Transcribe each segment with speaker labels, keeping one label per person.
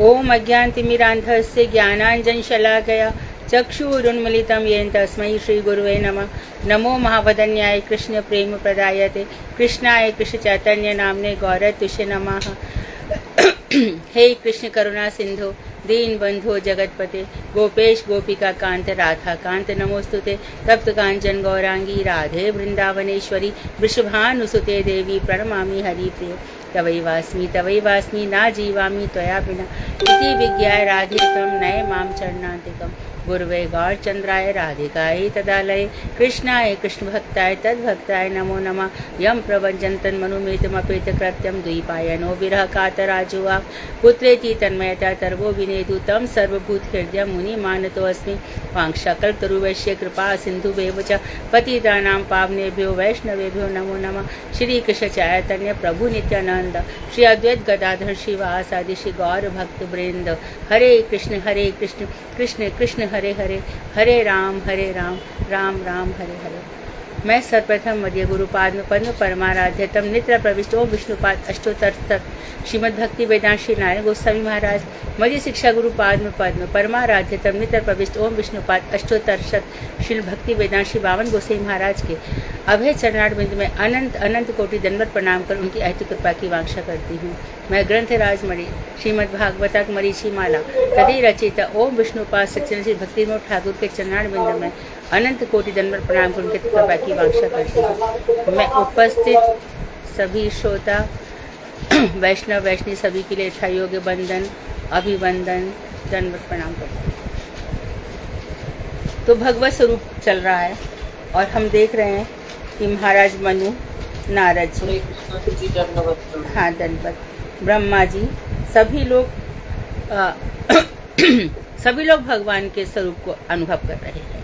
Speaker 1: ओम अज्ञानतिमिरान्धस्य ज्ञानाञ्जनशलाकया चक्षुरुन्मिलितं येन तस्मै श्रीगुरुवे नमः। नमो महावदन्याय कृष्ण प्रेम प्रदायते कृष्णाय कृष्ण चैतन्य नामने गौरतुष्य नमः। हे कृष्ण करुणा सिंधु दीन बंधु जगतपते गोपेश गोपिका कांत राधा कांत नमोस्तुते तप्त कांचन गौरांगी राधे वृंदावनेश्वरी वृषभानुसुते देवी प्रणमामि हरिप्रिय तवैवास्मि ना जीवामि त्वया बिना इति विज्ञाय राधे त्वं नय मां चरणान्तिकम् गुरुवे गौरचंद्राय राधिकायै तदालये कृष्णाय कृष्णभक्ताय तद्भक्ताय नमो नमः। यं प्रवज्जन्तं मनुमेतमपेतकृत्यं द्वैपायनो विरह कातराजुआ पुत्रेति तन्मयता तर्वो विनेदु तं सर्वभूतहृदयं मुनिमानतोऽस्मि। वाङ्क्षकल्पतरुवैश्य कृपा सिन्धुभ्येव च पतितानां पावनेभ्यो वैष्णवेभ्यो नमो नमः। श्री कृष्ण चैतन्य प्रभु नित्यानंद श्री अद्वैत गदाधर श्रीवासादि श्री गौर भक्त वृंद। हरे कृष्ण कृष्ण कृष्ण हरे हरे हरे राम राम राम हरे हरे। मैं सर्वप्रथम मध्य गुरुपाद पद्म परमाराध्य तम नित्र प्रविष्ट ओम विष्णुपाद अष्टोत्तर श्रीमद् भक्ति वेदांत श्री नारायण गोस्वामी महाराज मध्य शिक्षा गुरुपाद पद्म परमाराध्य तम नित्र प्रविष्ट ओम विष्णुपाद अष्टोत्तर श्री भक्ति वेदांत श्री बावन गोस्वामी महाराज के अभय चरणार बिंदु में अनंत अनंत कोटि दंडवत प्रणाम कर उनकी अहित कृपा की वांछा करती हूँ। मैं ग्रंथराज मणि श्रीमद् भागवतक मरीचि माला तदि रचिता ओम विष्णुपाद सच्चिदानंद श्री भक्ति विनोद ठाकुर के चरणार बिंदु में अनंत कोटि दंडवत प्रणाम कर उनके कृपा की वांछा करती हूँ। मैं उपस्थित सभी श्रोता वैष्णव वैष्णवी सभी के लिए यथा योग्य बंदन अभिवंदन दंडवत प्रणाम करती हूँ। तो भगवत स्वरूप चल रहा है और हम देख रहे हैं कि महाराज मनु नारद जी हाँ दंडवत ब्रह्मा जी सभी लोग भगवान के स्वरूप को अनुभव कर रहे हैं।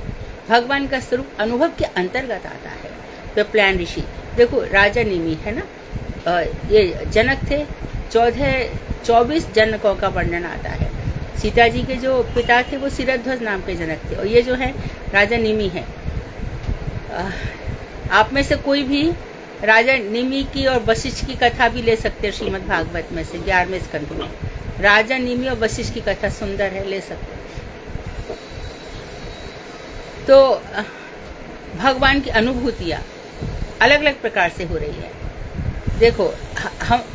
Speaker 1: भगवान का स्वरूप अनुभव के अंतर्गत आता है। तो प्लान ऋषि देखो राजा निमि है ना, ये जनक थे 24 जनकों का वर्णन आता है। सीता जी के जो पिता थे वो सिरध्वज नाम के जनक थे और ये जो है राजा निमि है। आप में से कोई भी राजा निमि की और वशिष्ठ की कथा भी ले सकते हैं। श्रीमद् भागवत में से 11वें स्कंध में राजा निमि और वशिष्ठ की कथा सुंदर है, ले सकते हैं। तो भगवान की अनुभूतियाँ अलग अलग प्रकार से हो रही है। देखो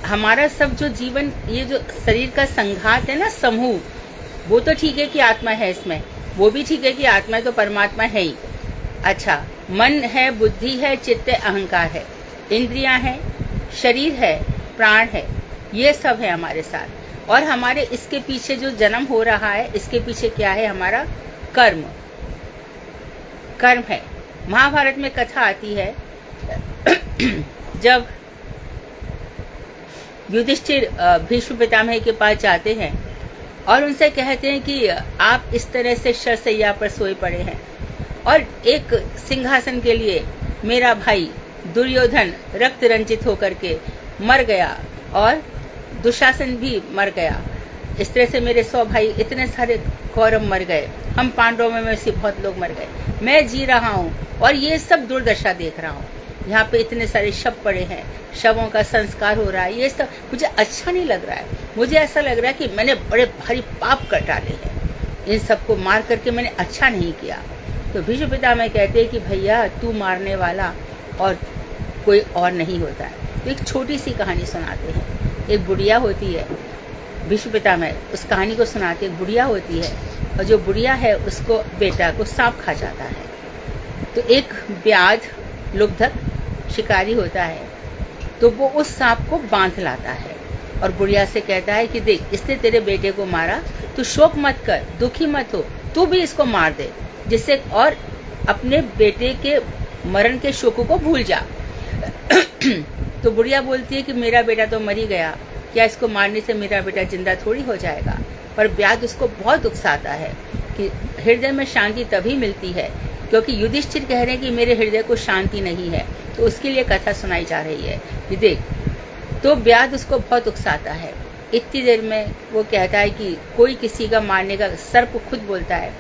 Speaker 1: हमारा सब जो जीवन ये जो शरीर का संघात है ना समूह, वो तो ठीक है कि आत्मा है इसमें, वो भी ठीक है कि आत्मा तो परमात्मा है ही। अच्छा मन है, बुद्धि है, चित्त है, अहंकार है, इंद्रियां हैं, शरीर है, प्राण है, ये सब है हमारे साथ। और हमारे इसके पीछे जो जन्म हो रहा है इसके पीछे क्या है? हमारा कर्म है। महाभारत में कथा आती है जब युधिष्ठिर भीष्म पितामह के पास जाते हैं और उनसे कहते हैं कि आप इस तरह से शरशैया पर सोए पड़े हैं और एक सिंहासन के लिए मेरा भाई दुर्योधन रक्त रंजित होकर के मर गया और दुशासन भी मर गया। इस तरह से मेरे 100 भाई इतने सारे कौरव मर गए, हम पांडवों में से बहुत लोग मर गए, मैं जी रहा हूँ और ये सब दुर्दशा देख रहा हूँ। यहाँ पे इतने सारे शव पड़े हैं, शवों का संस्कार हो रहा है, ये सब मुझे अच्छा नहीं लग रहा है। मुझे ऐसा लग रहा है कि मैंने बड़े भारी पाप कर डाले हैं, इन सबको मार करके मैंने अच्छा नहीं किया। तो भीष्म पितामह कहते हैं कि भैया तू मारने वाला और कोई और नहीं होता है। तो एक छोटी सी कहानी सुनाते हैं। एक बुढ़िया होती है, भीष्म पितामह उस कहानी को सुनाते, एक बुढ़िया होती है और जो बुढ़िया है उसको बेटा को सांप खा जाता है। तो एक व्याध लुब्धक शिकारी होता है, तो वो उस सांप को बांध लाता है और बुढ़िया से कहता है कि देख इसने तेरे बेटे को मारा, तू शोक मत कर, दुखी मत हो, तू भी इसको मार दे जिससे और अपने बेटे के मरण के शोक को भूल जा। तो बुढ़िया बोलती है कि मेरा बेटा तो मर ही गया, क्या इसको मारने से मेरा बेटा जिंदा थोड़ी हो जाएगा। पर व्याध उसको बहुत उकसाता है कि हृदय में शांति तभी मिलती है क्योंकि युधिष्ठिर कह रहे हैं कि मेरे हृदय को शांति नहीं है, तो उसके लिए कथा सुनाई जा रही है कि देख। तो व्याध उसको बहुत उकसाता है। इतनी देर में वो कहता है कि कोई किसी का मारने का, सर्प खुद बोलता है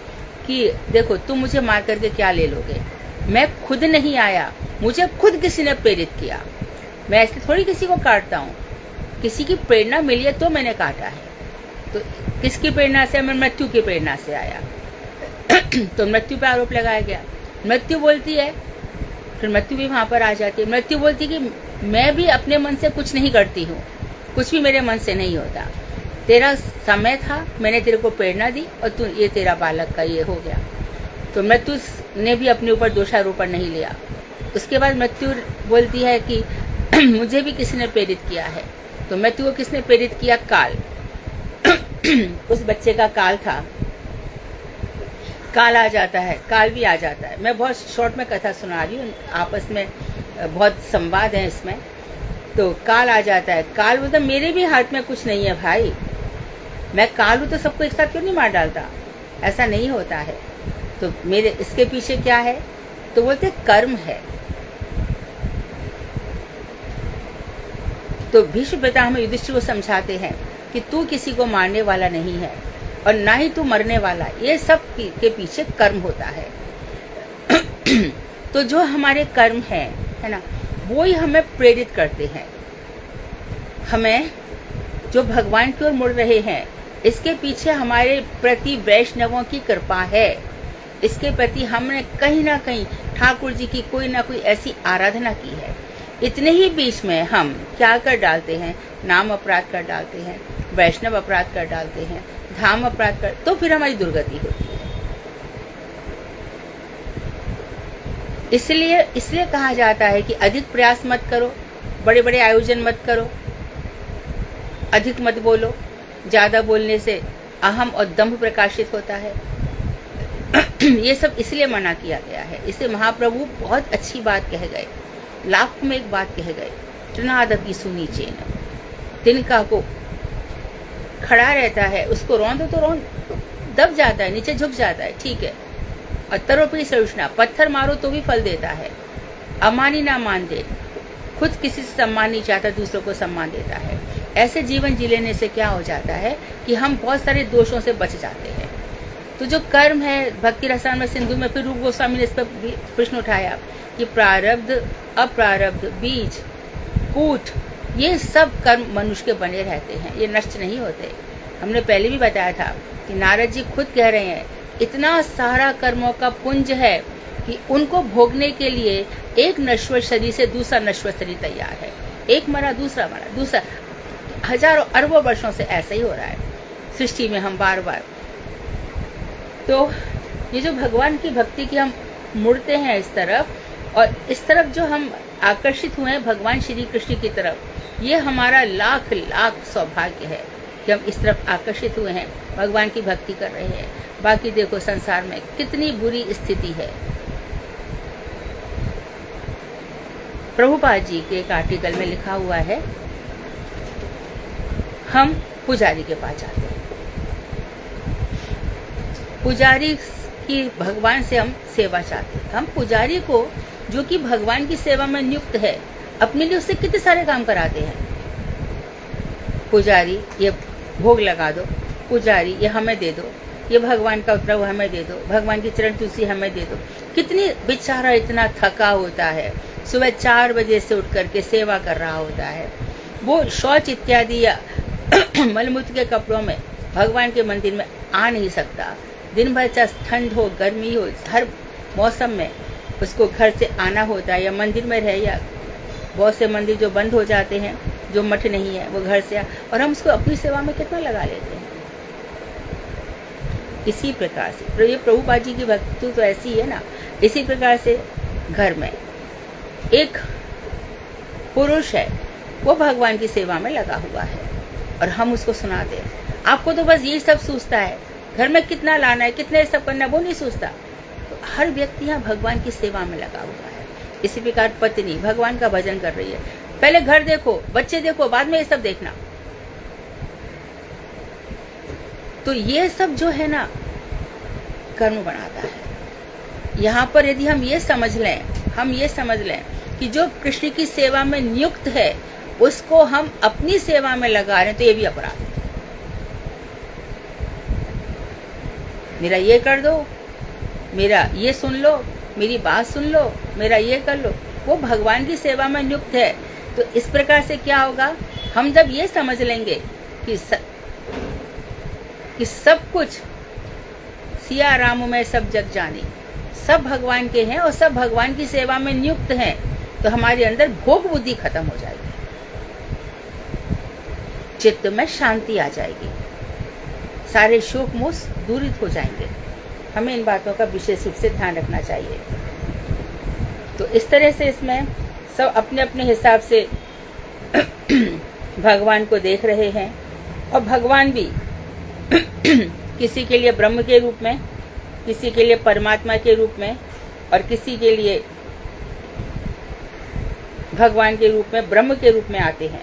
Speaker 1: कि देखो तुम मुझे मार करके क्या ले लोगे, मैं खुद नहीं आया, मुझे खुद किसी ने प्रेरित किया, मैं ऐसे थोड़ी किसी को काटता हूँ, किसी की प्रेरणा मिली है तो मैंने काटा है। तो किसकी प्रेरणा से? मैं मृत्यु की प्रेरणा से आया। तो मृत्यु पे आरोप लगाया गया। मृत्यु बोलती है, फिर मृत्यु भी वहां पर आ जाती है। मृत्यु बोलती कि मैं भी अपने मन से कुछ नहीं करती हूँ, कुछ भी मेरे मन से नहीं होता। तेरा समय था, मैंने तेरे को प्रेरणा दी और तू ये तेरा बालक का ये हो गया। तो मृत्यु ने भी अपने ऊपर दोषारोपण नहीं लिया। उसके बाद मृत्यु बोलती है कि मुझे भी किसी ने प्रेरित किया है। तो मृत्यु को किसने प्रेरित किया? काल। उस बच्चे का काल था। काल आ जाता है, काल भी आ जाता है। मैं बहुत शॉर्ट में कथा सुना रही हूँ, आपस में बहुत संवाद है इसमें। तो काल आ जाता है। काल बोलता मेरे भी हाथ में कुछ नहीं है भाई, मैं काल हूँ तो सबको एक साथ क्यों नहीं मार डालता? ऐसा नहीं होता है। तो मेरे इसके पीछे क्या है? तो बोलते कर्म है। तो भीष्म पितामह युधिष्ठिर को समझाते हैं कि तू किसी को मारने वाला नहीं है और ना ही तू मरने वाला। ये सब के पीछे कर्म होता है। तो जो हमारे कर्म है ना, वो ही हमें प्रेरित करते हैं। हमें जो भगवान की ओर मुड़ रहे हैं, इसके पीछे हमारे प्रति वैष्णवों की कृपा है। इसके प्रति हमने कहीं ना कहीं ठाकुर जी की कोई ना कोई ऐसी आराधना की है। इतने ही बीच में हम क्या कर डालते हैं? नाम अपराध कर डालते हैं, वैष्णव अपराध कर डालते हैं, धाम अपराध कर, तो फिर हमारी दुर्गति होती है। इसलिए कहा जाता है कि अधिक प्रयास मत करो, बड़े बड़े आयोजन मत करो, अधिक मत बोलो। ज्यादा बोलने से अहम और दंभ प्रकाशित होता है। ये सब इसलिए मना किया गया है। इसे महाप्रभु बहुत अच्छी बात कह गए, लाखों में एक बात कह गए। तृणादपि सुनी चेन, तिनका को खड़ा रहता है, उसको रौंदो तो रौंद दब जाता है, नीचे झुक जाता है, ठीक है। और तरोपी सरुष्णा, पत्थर मारो तो भी फल देता है। अमानी ना मान दे, खुद किसी से सम्मान नहीं चाहता, दूसरों को सम्मान देता है। ऐसे जीवन जी लेने से क्या हो जाता है कि हम बहुत सारे दोषों से बच जाते हैं। तो जो कर्म है, भक्ति रसायन सिंधु में फिर रूप गोस्वामी ने इस पर प्रश्न उठाया कि प्रारब्ध, अप्रारब्ध, बीज, कूट, ये सब कर्म मनुष्य के बने रहते हैं, ये नष्ट नहीं होते। हमने पहले भी बताया था कि नारद जी खुद कह रहे हैं इतना सारा कर्मों का पुंज है कि उनको भोगने के लिए एक नश्वर शरीर से दूसरा नश्वर शरीर तैयार है। एक मरा, दूसरा मरा, दूसरा, हजारों अरबों वर्षों से ऐसा ही हो रहा है सृष्टि में। हम बार बार तो ये जो भगवान की भक्ति की हम मुड़ते हैं इस तरफ, और इस तरफ जो हम आकर्षित हुए हैं भगवान श्री कृष्ण की तरफ, ये हमारा लाख लाख सौभाग्य है कि हम इस तरफ आकर्षित हुए हैं, भगवान की भक्ति कर रहे हैं। बाकी देखो संसार में कितनी बुरी स्थिति है। प्रभुपाद जी के एक आर्टिकल में लिखा हुआ है, हम पुजारी के पास जाते हैं, पुजारी की भगवान से हम सेवा चाहते हैं। हम पुजारी को, जो कि भगवान की सेवा में नियुक्त है, अपने लिए उससे कितने सारे काम कराते हैं। पुजारी ये भोग लगा दो, पुजारी ये हमें दे दो, ये भगवान का उतरा हुआ हमें दे दो, भगवान की चरण तुलसी हमें दे दो। कितनी बेचारा इतना थका होता है, सुबह 4 बजे से उठ करके सेवा कर रहा होता है। वो शौच इत्यादि या मलमूत्र के कपड़ों में भगवान के मंदिर में आ नहीं सकता। दिन भर चाहे ठंड हो, गर्मी हो, हर मौसम में उसको घर से आना होता है, या मंदिर में रहे, या बहुत से मंदिर जो बंद हो जाते हैं, जो मठ नहीं है, वो घर से और हम उसको अपनी सेवा में कितना लगा लेते हैं। इसी प्रकार से ये प्रभुपाद जी की भक्ति तो ऐसी है ना। इसी प्रकार से घर में एक पुरुष है, वो भगवान की सेवा में लगा हुआ है और हम उसको सुनाते हैं। आपको तो बस यही सब सोचता है, घर में कितना लाना है, कितने सब करना है, वो नहीं सोचता। तो हर व्यक्ति यहाँ भगवान की सेवा में लगा हुआ है। इसी प्रकार पत्नी भगवान का भजन कर रही है। पहले घर देखो, बच्चे देखो, बाद में ये सब देखना। तो ये सब जो है ना कर्म बनाता है। यहाँ पर यदि हम ये समझ लें कि जो कृष्ण की सेवा में नियुक्त है उसको हम अपनी सेवा में लगा रहे हैं, तो ये भी अपराध है। मेरा ये कर दो, मेरा ये सुन लो, मेरी बात सुन लो, मेरा ये कर लो। वो भगवान की सेवा में नियुक्त है। तो इस प्रकार से क्या होगा, हम जब ये समझ लेंगे कि कि सब कुछ सिया राम में सब जग जाने, सब भगवान के हैं और सब भगवान की सेवा में नियुक्त हैं, तो हमारे अंदर भोग बुद्धि खत्म हो जाएगी, चित्त में शांति आ जाएगी, सारे शोक मोह दूरित हो जाएंगे। हमें इन बातों का विशेष रूप से ध्यान रखना चाहिए। तो इस तरह से इसमें सब अपने अपने हिसाब से भगवान को देख रहे हैं, और भगवान भी किसी के लिए ब्रह्म के रूप में, किसी के लिए परमात्मा के रूप में, और किसी के लिए भगवान के रूप में, ब्रह्म के रूप में आते हैं।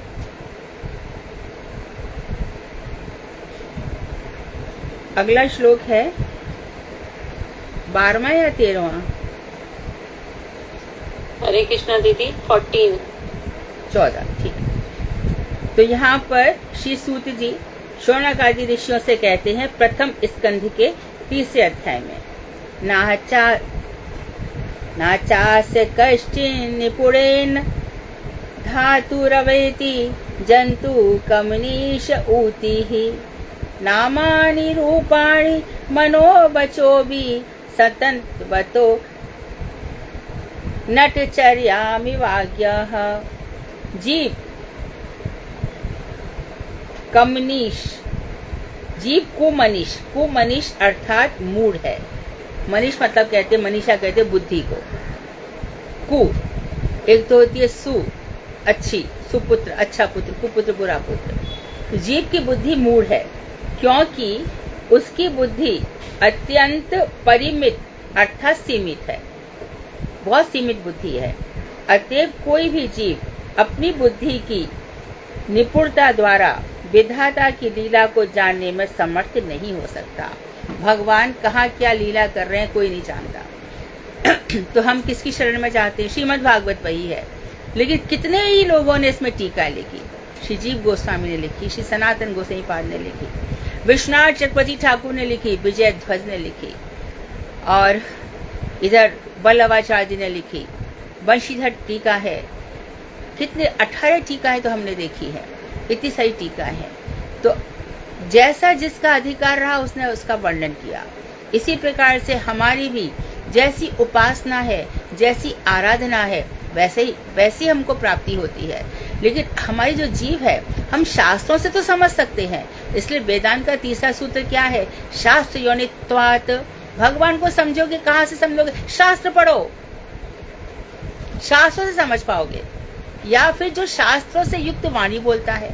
Speaker 1: अगला श्लोक है 12वां या 13वां?
Speaker 2: हरे कृष्णा दीदी 14।
Speaker 1: 14, ठीक। तो यहाँ पर श्री सूत जी शौनक आदि ऋषियों से कहते हैं प्रथम स्कंध के 30 अध्याय में, नाचास्य कश्चिन् निपुणेन धातुरवेति जंतु कमनीश ऊतिः नामानि रूपाणि मनोवचोभि सतन्वतो नटचर्यामि वाग्यः। जीव कमनीश, जीव कुमनीश, कुमनीश अर्थात मूढ़ है। मनीष मतलब कहते, मनीषा कहते बुद्धि को। कु एक तो होती है सु, अच्छी, सुपुत्र, अच्छा पुत्र, कुपुत्र, बुरा पुत्र। जीव की बुद्धि मूढ़ है, क्योंकि उसकी बुद्धि अत्यंत परिमित अर्थात सीमित है, बहुत सीमित बुद्धि है। अतएव कोई भी जीव अपनी बुद्धि की निपुणता द्वारा विधाता की लीला को जानने में समर्थ नहीं हो सकता। भगवान कहाँ क्या लीला कर रहे हैं कोई नहीं जानता। तो हम किसकी शरण में जाते हैं? श्रीमद् भागवत वही है, लेकिन कितने ही लोगों ने इसमें टीका लिखी। श्री जीव गोस्वामी ने लिखी, श्री सनातन गोसाई पाद ने लिखी, विश्वनाथ चक्रवर्ती ठाकुर ने लिखी, विजय ध्वज ने लिखी, और इधर बल्लभाचार्य ने लिखी, वंशीधर टीका है, कितने 18 टीका है तो हमने देखी है, इतनी सारी टीका है। तो जैसा जिसका अधिकार रहा उसने उसका वर्णन किया। इसी प्रकार से हमारी भी जैसी उपासना है, जैसी आराधना है, वैसी हमको प्राप्ति होती है। लेकिन हमारी जो जीव है, हम शास्त्रों से तो समझ सकते हैं, इसलिए वेदांत का तीसरा सूत्र क्या है? शास्त्र योनित्वात्। भगवान को समझोगे, कहाँ से समझोगे? शास्त्र पढ़ो, शास्त्रों से समझ पाओगे। या फिर जो शास्त्रों से युक्त वाणी बोलता है,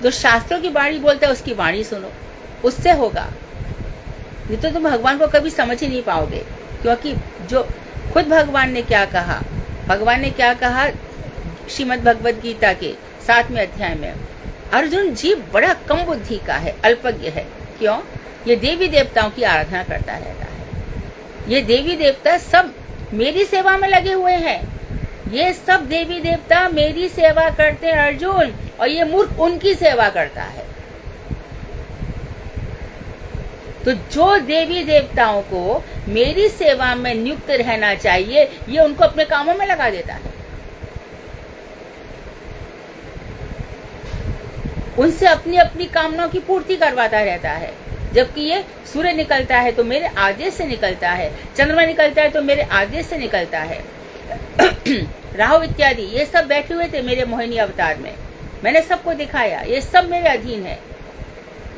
Speaker 1: जो शास्त्रों की वाणी बोलता है, उसकी वाणी सुनो, उससे होगा। नहीं तो तुम भगवान को कभी समझ ही नहीं पाओगे। क्योंकि जो खुद भगवान ने क्या कहा, भगवान ने क्या कहा श्रीमद् भगवद गीता के 7वें अध्याय में, अर्जुन जीव बड़ा कम बुद्धि का है, अल्पज्ञ है। क्यों? ये देवी देवताओं की आराधना करता रहता है। ये देवी देवता सब मेरी सेवा में लगे हुए हैं, ये सब देवी देवता मेरी सेवा करते हैं अर्जुन, और ये मूर्ख उनकी सेवा करता है। तो जो देवी देवताओं को मेरी सेवा में नियुक्त रहना चाहिए, ये उनको अपने कामों में लगा देता है, उनसे अपनी अपनी कामनाओं की पूर्ति करवाता रहता है। जबकि ये सूर्य निकलता है तो मेरे आदेश से निकलता है, चंद्रमा निकलता है तो मेरे आदेश से निकलता है, राहु इत्यादि ये सब बैठे हुए थे मेरे मोहिनी अवतार में, मैंने सबको दिखाया, ये सब मेरे अधीन है,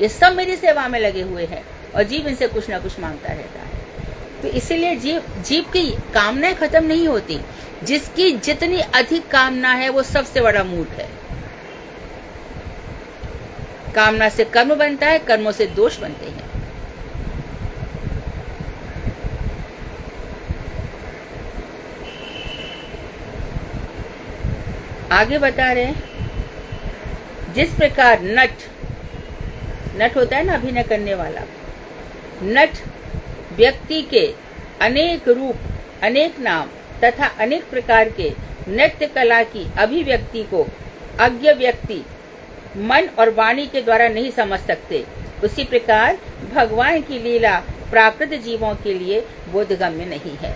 Speaker 1: ये सब मेरी सेवा में लगे हुए हैं, और जीव इनसे कुछ ना कुछ मांगता रहता है। तो इसीलिए जीव की कामनाएं खत्म नहीं होती। जिसकी जितनी अधिक कामना है वो सबसे बड़ा मूर्ख है। कामना से कर्म बनता है, कर्मों से दोष बनते हैं। आगे बता रहे हैं, जिस प्रकार नट होता है ना, अभिनय करने वाला, नट व्यक्ति के अनेक रूप, अनेक नाम तथा अनेक प्रकार के नृत्य कला की अभिव्यक्ति को अज्ञ व्यक्ति मन और वाणी के द्वारा नहीं समझ सकते, उसी प्रकार भगवान की लीला प्राकृत जीवों के लिए बोधगम्य नहीं है।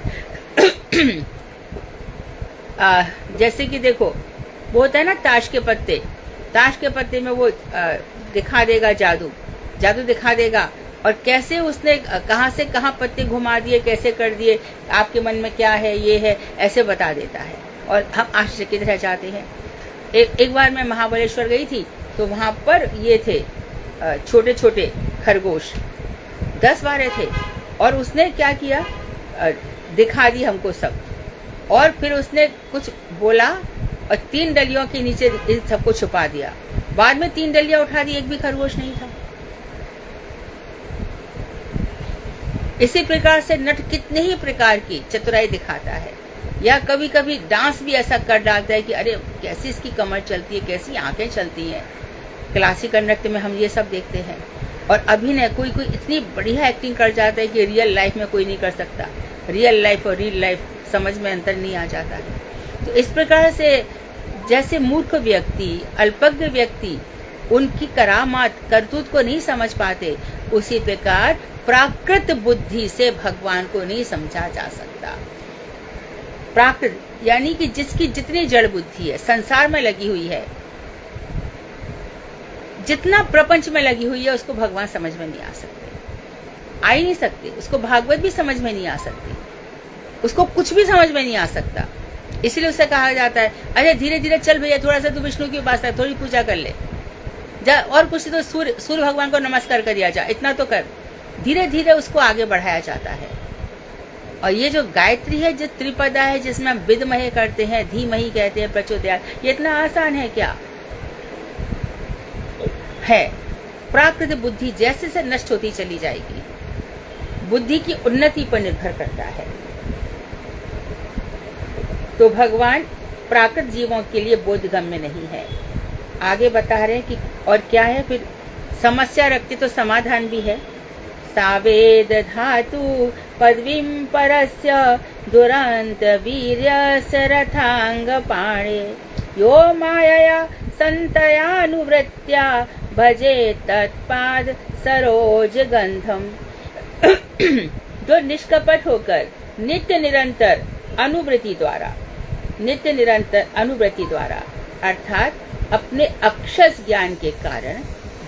Speaker 1: जैसे कि देखो, वो होता है ना ताश के पत्ते में वो दिखा देगा, जादू जादू दिखा देगा। और कैसे उसने कहाँ से कहाँ पत्ते घुमा दिए, कैसे कर दिए, आपके मन में क्या है, ये है, ऐसे बता देता है और हम आश्चर्यचकित रह जाते हैं। एक बार मैं महाबलेश्वर गई थी, तो वहाँ पर ये थे छोटे छोटे खरगोश, 10-12 थे, और उसने क्या किया, दिखा दी हमको सब, और फिर उसने कुछ बोला और 3 डलियों के नीचे इन सबको छुपा दिया। बाद में 3 डलियां उठा दी, एक भी खरगोश नहीं था। इसी प्रकार से नट कितने ही प्रकार की चतुराई दिखाता है, या कभी कभी डांस भी ऐसा कर डालता है कि अरे कैसी इसकी कमर चलती है, कैसी आंखें चलती हैं। क्लासिकल नृत्य में हम ये सब देखते हैं। और अभिनय, कोई कोई इतनी बढ़िया एक्टिंग कर जाता है कि रियल लाइफ में कोई नहीं कर सकता। रियल लाइफ और रियल लाइफ समझ में अंतर नहीं आ जाता है। तो इस प्रकार से जैसे मूर्ख व्यक्ति, अल्पज्ञ व्यक्ति उनकी करामात, करतूत को नहीं समझ पाते, उसी प्रकार प्राकृत बुद्धि से भगवान को नहीं समझा जा सकता। प्राकृत यानी कि जिसकी जितनी जड़ बुद्धि है, संसार में लगी हुई है, जितना प्रपंच में लगी हुई है, उसको भगवान समझ में नहीं आ सकते, आ ही नहीं सकते। उसको भागवत भी समझ में नहीं आ सकती, उसको कुछ भी समझ में नहीं आ सकता। इसलिए उससे कहा जाता है, अरे धीरे धीरे चल भैया, थोड़ा सा तू विष्णु की उपासना, थोड़ी पूजा कर ले जा, और कुछ तो सूर्य भगवान को नमस्कार कर दिया जा, इतना तो कर। धीरे धीरे उसको आगे बढ़ाया जाता है। और ये जो गायत्री है, जो त्रिपदा है, जिसमें हम विद्महे करते हैं, धीमहि कहते हैं, प्रचोदयात्, ये इतना आसान है क्या है? प्राकृत बुद्धि जैसे से नष्ट होती चली जाएगी, बुद्धि की उन्नति पर निर्भर करता है। तो भगवान प्राकृत जीवों के लिए बोधगम्य नहीं है। आगे बता रहे हैं कि और क्या है, फिर समस्या रखते तो समाधान भी है। सावेद धातु पदवीं परस्य दुरंत वीर्यस्य रथांग पाणे यो मायया संतयानुवृत्त्या भजे तत्पाद सरोज गंधम। जो निष्कपट होकर नित्य निरंतर अनुवृत्ति द्वारा अर्थात अपने अक्षस ज्ञान के कारण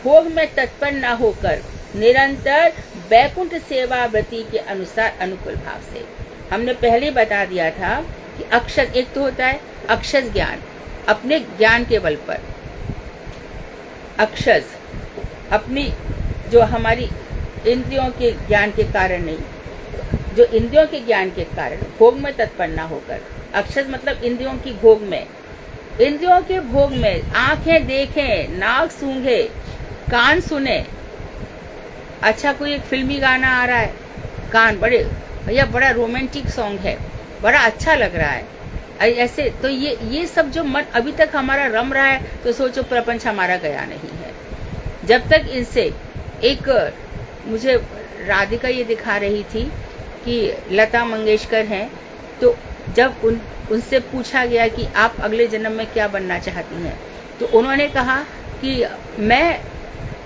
Speaker 1: भोग में तत्पर न होकर निरंतर वैकुंठ सेवा व्रति के अनुसार अनुकूल भाव से, हमने पहले बता दिया था कि अक्षस एक तो होता है अक्षस ज्ञान, अपने ज्ञान के बल पर अक्षस, अपनी जो हमारी इंद्रियों के ज्ञान के कारण नहीं, जो इंद्रियों के ज्ञान के कारण भोग में तत्पर न होकर, अक्षस मतलब इंद्रियों की भोग में, इंद्रियों के भोग में आंखें देखें, नाक सूंघे, कान सुने। अच्छा कोई एक फिल्मी गाना आ रहा है, कान बड़े भैया बड़ा रोमांटिक सॉन्ग है, बड़ा अच्छा लग रहा है, ऐसे तो ये सब जो मन अभी तक हमारा रम रहा है, तो सोचो प्रपंच हमारा गया नहीं है। जब तक इनसे एक मुझे राधिका ये दिखा रही थी कि लता मंगेशकर हैं, तो जब उनसे पूछा गया कि आप अगले जन्म में क्या बनना चाहती हैं, तो उन्होंने कहा कि मैं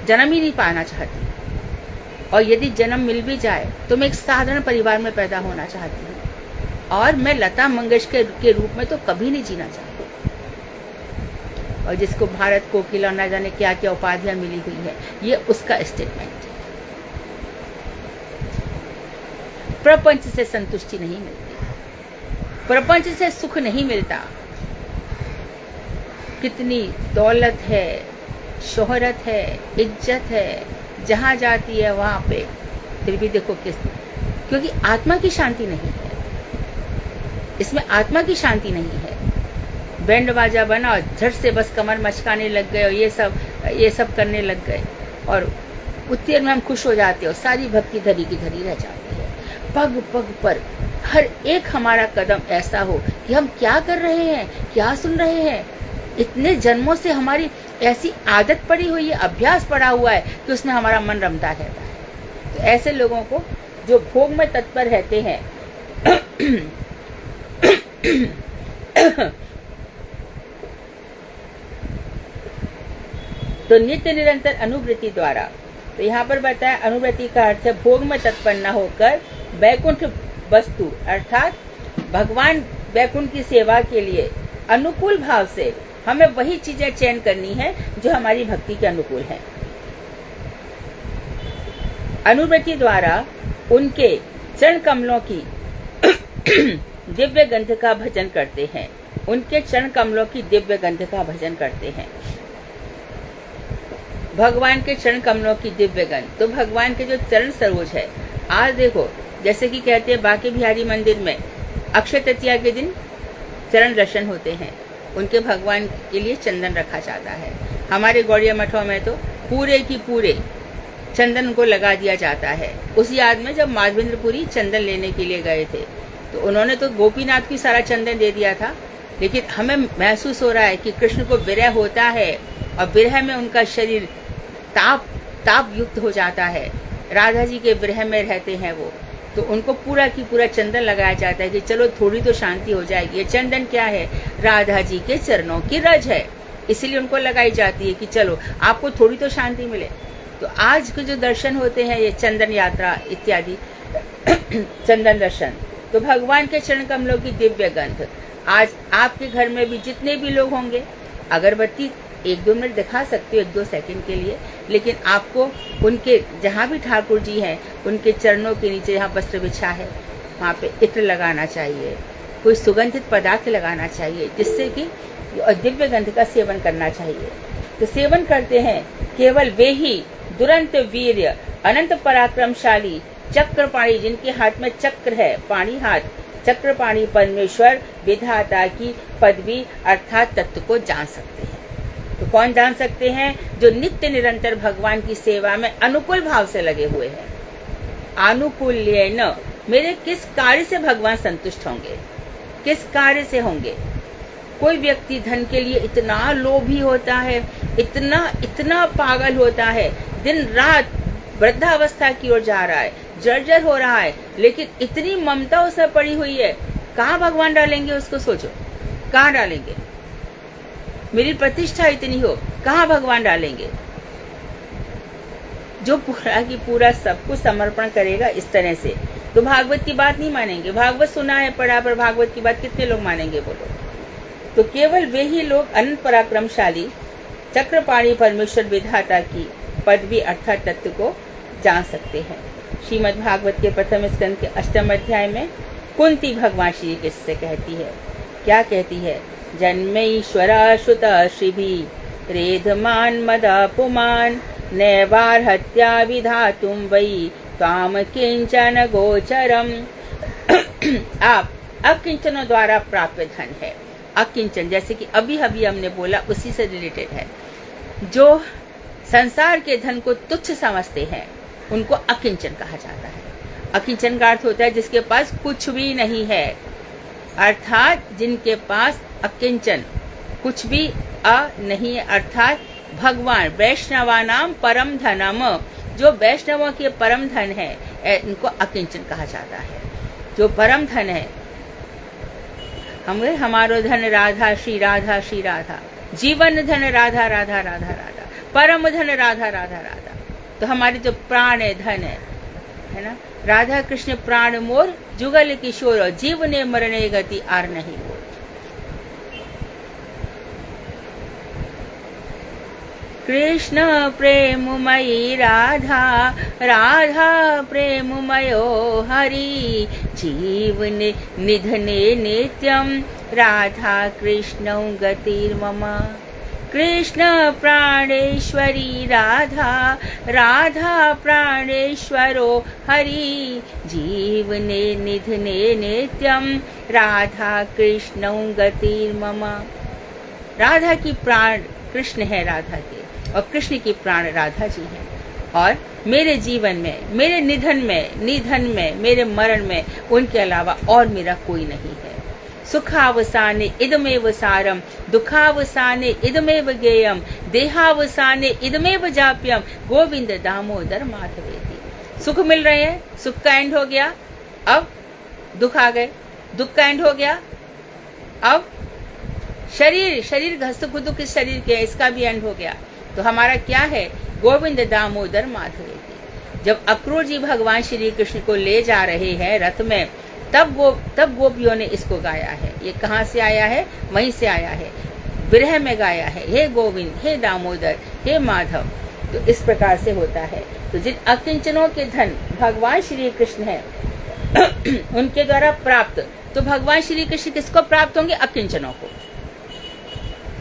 Speaker 1: जन्म ही नहीं पाना चाहती, और यदि जन्म मिल भी जाए तो मैं एक साधारण परिवार में पैदा होना चाहती हूँ, और मैं लता मंगेशकर के रूप में तो कभी नहीं जीना चाहती। और जिसको भारत कोकिला न जाने क्या क्या उपाधियां मिली हुई है, ये उसका स्टेटमेंट है। प्रपंच से संतुष्टि नहीं मिलती, प्रपंच से सुख नहीं मिलता। कितनी दौलत है, शोहरत है, इज्जत है, जहाँ जाती है वहाँ पे, फिर भी देखो क्योंकि आत्मा की शांति नहीं है, इसमें आत्मा की शांति नहीं है। बैंड बाजा बना और झट से बस कमर मचकाने लग गए और ये सब करने लग गए, और उतने में हम खुश हो जाते हैं और सारी भक्ति धरी की धरी रह जाती है। पग पग पर हर एक हमारा कदम ऐसा हो कि हम क्या कर रहे हैं, क्या सुन रहे हैं। इतने जन्मों से हमारी ऐसी आदत पड़ी हुई है, अभ्यास पड़ा हुआ है कि उसमें हमारा मन रमता रहता है। तो ऐसे लोगों को जो भोग में तत्पर रहते हैं तो नित्य निरंतर अनुवृत्ति द्वारा, तो यहाँ पर बताया अनुवृत्ति का अर्थ है भोग में तत्पर न होकर वैकुंठ वस्तु अर्थात भगवान वैकुंठ की सेवा के लिए अनुकूल भाव से हमें वही चीजें चयन करनी है जो हमारी भक्ति के अनुकूल है। अनुवृत्ति द्वारा उनके चरण कमलों की दिव्य गंध का भजन करते हैं। उनके चरण कमलों की दिव्य गंध का भजन करते हैं। भगवान के चरण कमलों की दिव्य गंध, तो भगवान के जो चरण सरोज है, आज देखो जैसे कि कहते हैं बांके बिहारी मंदिर में अक्षय तृतीया के दिन चरण दर्शन होते हैं, उनके भगवान के लिए चंदन रखा जाता है। हमारे गौड़िया मठों में तो पूरे की पूरे चंदन उनको लगा दिया जाता है। उस याद में जब माधवेंद्रपुरी चंदन लेने के लिए गए थे तो उन्होंने तो गोपीनाथ की सारा चंदन दे दिया था, लेकिन हमें महसूस हो रहा है कि कृष्ण को विरह होता है और विरह में उनका शरीर ताप युक्त हो जाता है। राधा जी के विरह में रहते हैं वो, तो उनको पूरा की पूरा चंदन लगाया जाता है कि चलो थोड़ी तो शांति हो जाएगी। ये चंदन क्या है? राधा जी के चरणों की रज है, इसलिए उनको लगाई जाती है कि चलो आपको थोड़ी तो शांति मिले। तो आज के जो दर्शन होते हैं ये चंदन यात्रा इत्यादि चंदन दर्शन, तो भगवान के चरण कमलों की दिव्य गंध। आज आपके घर में भी जितने भी लोग होंगे, अगरबत्ती 1-2 मिनट दिखा सकते हो, 1-2 सेकंड के लिए, लेकिन आपको उनके जहाँ भी ठाकुर जी हैं उनके चरणों के नीचे जहाँ वस्त्र बिछा है वहाँ पे इत्र लगाना चाहिए, कोई सुगंधित पदार्थ लगाना चाहिए, जिससे कि दिव्य गंध का सेवन करना चाहिए। तो सेवन करते हैं केवल वे ही दुरंत वीर्य अनंत पराक्रमशाली चक्रपाणी, जिनके हाथ में चक्र है, पाणी हाथ, चक्रपाणी परमेश्वर विधाता की पदवी अर्थात तत्व को जान सकते हैं। तो कौन जान सकते हैं? जो नित्य निरंतर भगवान की सेवा में अनुकूल भाव से लगे हुए हैं। आनुकूल्येन, मेरे किस कार्य से भगवान संतुष्ट होंगे, किस कार्य से होंगे। कोई व्यक्ति धन के लिए इतना लोभी होता है, इतना पागल होता है, दिन रात वृद्धावस्था की ओर जा रहा है, जर्जर हो रहा है, लेकिन इतनी ममता उसमें पड़ी हुई है, कहाँ भगवान डालेंगे उसको? सोचो, कहाँ डालेंगे? मेरी प्रतिष्ठा इतनी हो, कहाँ भगवान डालेंगे? जो पूरा की पूरा सब कुछ समर्पण करेगा इस तरह से, तो भागवत की बात नहीं मानेंगे। भागवत सुना है, पढ़ा, पर भागवत की बात कितने लोग मानेंगे बोलो? तो केवल वे ही लोग अनंत पराक्रमशाली चक्रपाणी परमेश्वर विधाता की पदवी अर्थात तत्व को जान सकते हैं। श्रीमद् भागवत के प्रथम स्कंद के 8वें अध्याय में कुंती भगवान श्री कृष्ण से कहती है, क्या कहती है? जन्मेश्वरा श्रुता श्रीभि रेधमान मदापुमान नैवार्हत्या विधातुम वै त्वाम किंचन गोचरम। आप अकिंचनों द्वारा प्राप्त धन है। अकिंचन जैसे कि अभी हमने बोला, उसी से रिलेटेड है। जो संसार के धन को तुच्छ समझते हैं उनको अकिंचन कहा जाता है। अकिंचन का अर्थ होता है जिसके पास कुछ भी नहीं है, अर्थात जिनके पास अकिंचन कुछ भी नहीं है, अर्थात भगवान वैष्णवानाम परम धनम, जो वैष्णवों के परम धन है, इनको अकिंचन कहा जाता है। जो परम धन है, हमारो धन राधा श्री राधा श्री राधा, जीवन धन राधा राधा राधा राधा, परम धन राधा राधा राधा। तो हमारे जो प्राण है, धन है ना, राधा कृष्ण प्राण मोर जुगल किशोर, जीवने मरणे गति आर नहीं बोल। कृष्ण प्रेममयी राधा, राधा प्रेममयो हरि, जीवने निधने नित्यं राधा कृष्णौ गतिर्मम। कृष्ण प्राणेश्वरी राधा, राधा प्राणेश्वरो हरि, जीवने निधने नित्यं राधा कृष्णौ गतिर्मम। राधा की प्राण कृष्ण है, राधा के, और कृष्ण की प्राण राधा जी हैं। और मेरे जीवन में, मेरे निधन में, मेरे मरण में उनके अलावा और मेरा कोई नहीं है। सुखावसाने इदमेव सारम, दुखावसाने इदमेव गेयम, देहावसाने इदमेव जाप्यम, गोविंद दामोदर माधवेति। सुख मिल रहे हैं, सुख का एंड हो गया, अब दुख आ गए, दुख का एंड हो गया, अब शरीर घसुक दुख इस शरीर के, इसका भी एंड हो गया। तो हमारा क्या है? गोविंद दामोदर माधवेति। जब अक्रूर जी भगवान श्री कृष्ण को ले जा रहे हैं रथ में, तब गोपियों ने इसको गाया है। ये कहाँ से आया है? वहीं से आया है, विरह में गाया है। हे गोविंद, हे दामोदर, हे माधव। तो इस प्रकार से होता है। तो जिन अकिंचनों के धन भगवान श्री कृष्ण है उनके द्वारा प्राप्त, तो भगवान श्री कृष्ण किसको प्राप्त होंगे? अकिंचनों को।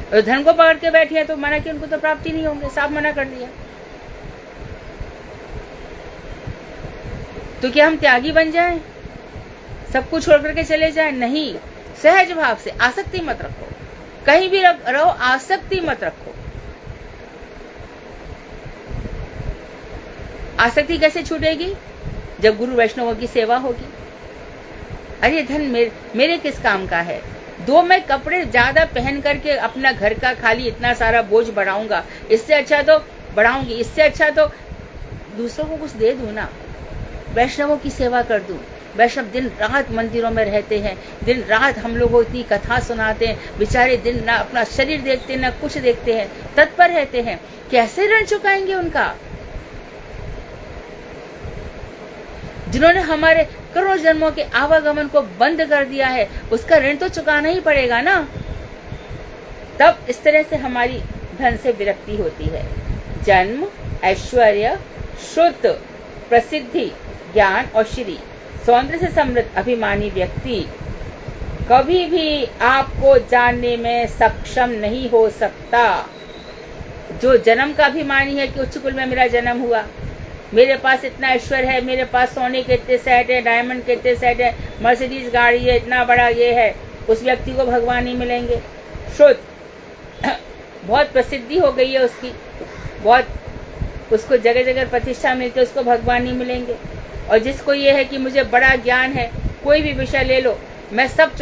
Speaker 1: और धन को पकड़ के बैठे हैं तो मना कि उनको तो प्राप्ति नहीं होंगे, साफ मना कर दिया। तो क्या हम त्यागी बन जाएं, सब कुछ छोड़ करके चले जाएं? नहीं, सहज भाव से। आसक्ति मत रखो, कहीं भी रहो, आसक्ति मत रखो। आसक्ति कैसे छूटेगी? जब गुरु वैष्णवों की सेवा होगी। अरे धन मेरे किस काम का है? दो मैं कपड़े ज्यादा पहन करके अपना घर का खाली इतना सारा बोझ बढ़ाऊंगा, इससे अच्छा तो बढ़ाऊंगी, इससे अच्छा तो दूसरों को कुछ दे दूं ना, वैष्णवों की सेवा कर दूं। वैष्णव दिन रात मंदिरों में रहते हैं, दिन रात हम लोगों को इतनी कथा सुनाते हैं, बेचारे दिन ना अपना शरीर देखते हैं ना कुछ देखते हैं, तत्पर रहते हैं। कैसे ऋण चुकाएंगे उनका? जिन्होंने हमारे करोड़ों जन्मों के आवागमन को बंद कर दिया है, उसका ऋण तो चुकाना ही पड़ेगा ना। तब इस तरह से हमारी धन से विरक्ति होती है। जन्म, ऐश्वर्य, श्रुत, प्रसिद्धि, ज्ञान और श्री, सौंदर्य से समृद्ध अभिमानी व्यक्ति कभी भी आपको जानने में सक्षम नहीं हो सकता। जो जन्म का अभिमानी है कि उच्च कुल में मेरा जन्म हुआ, मेरे पास इतना ऐश्वर्य है, मेरे पास सोने के इतने सेट है, डायमंड के इतने सेट है, मर्सिडीज गाड़ी है, इतना बड़ा ये है, उस व्यक्ति को भगवान नहीं मिलेंगे। श्रुत, बहुत प्रसिद्धि हो गई है उसकी, बहुत उसको जगह जगह प्रतिष्ठा मिलती है, उसको भगवान नहीं मिलेंगे। और जिसको ये है कि मुझे बड़ा ज्ञान है, कोई भी विषय ले लो, मैं सब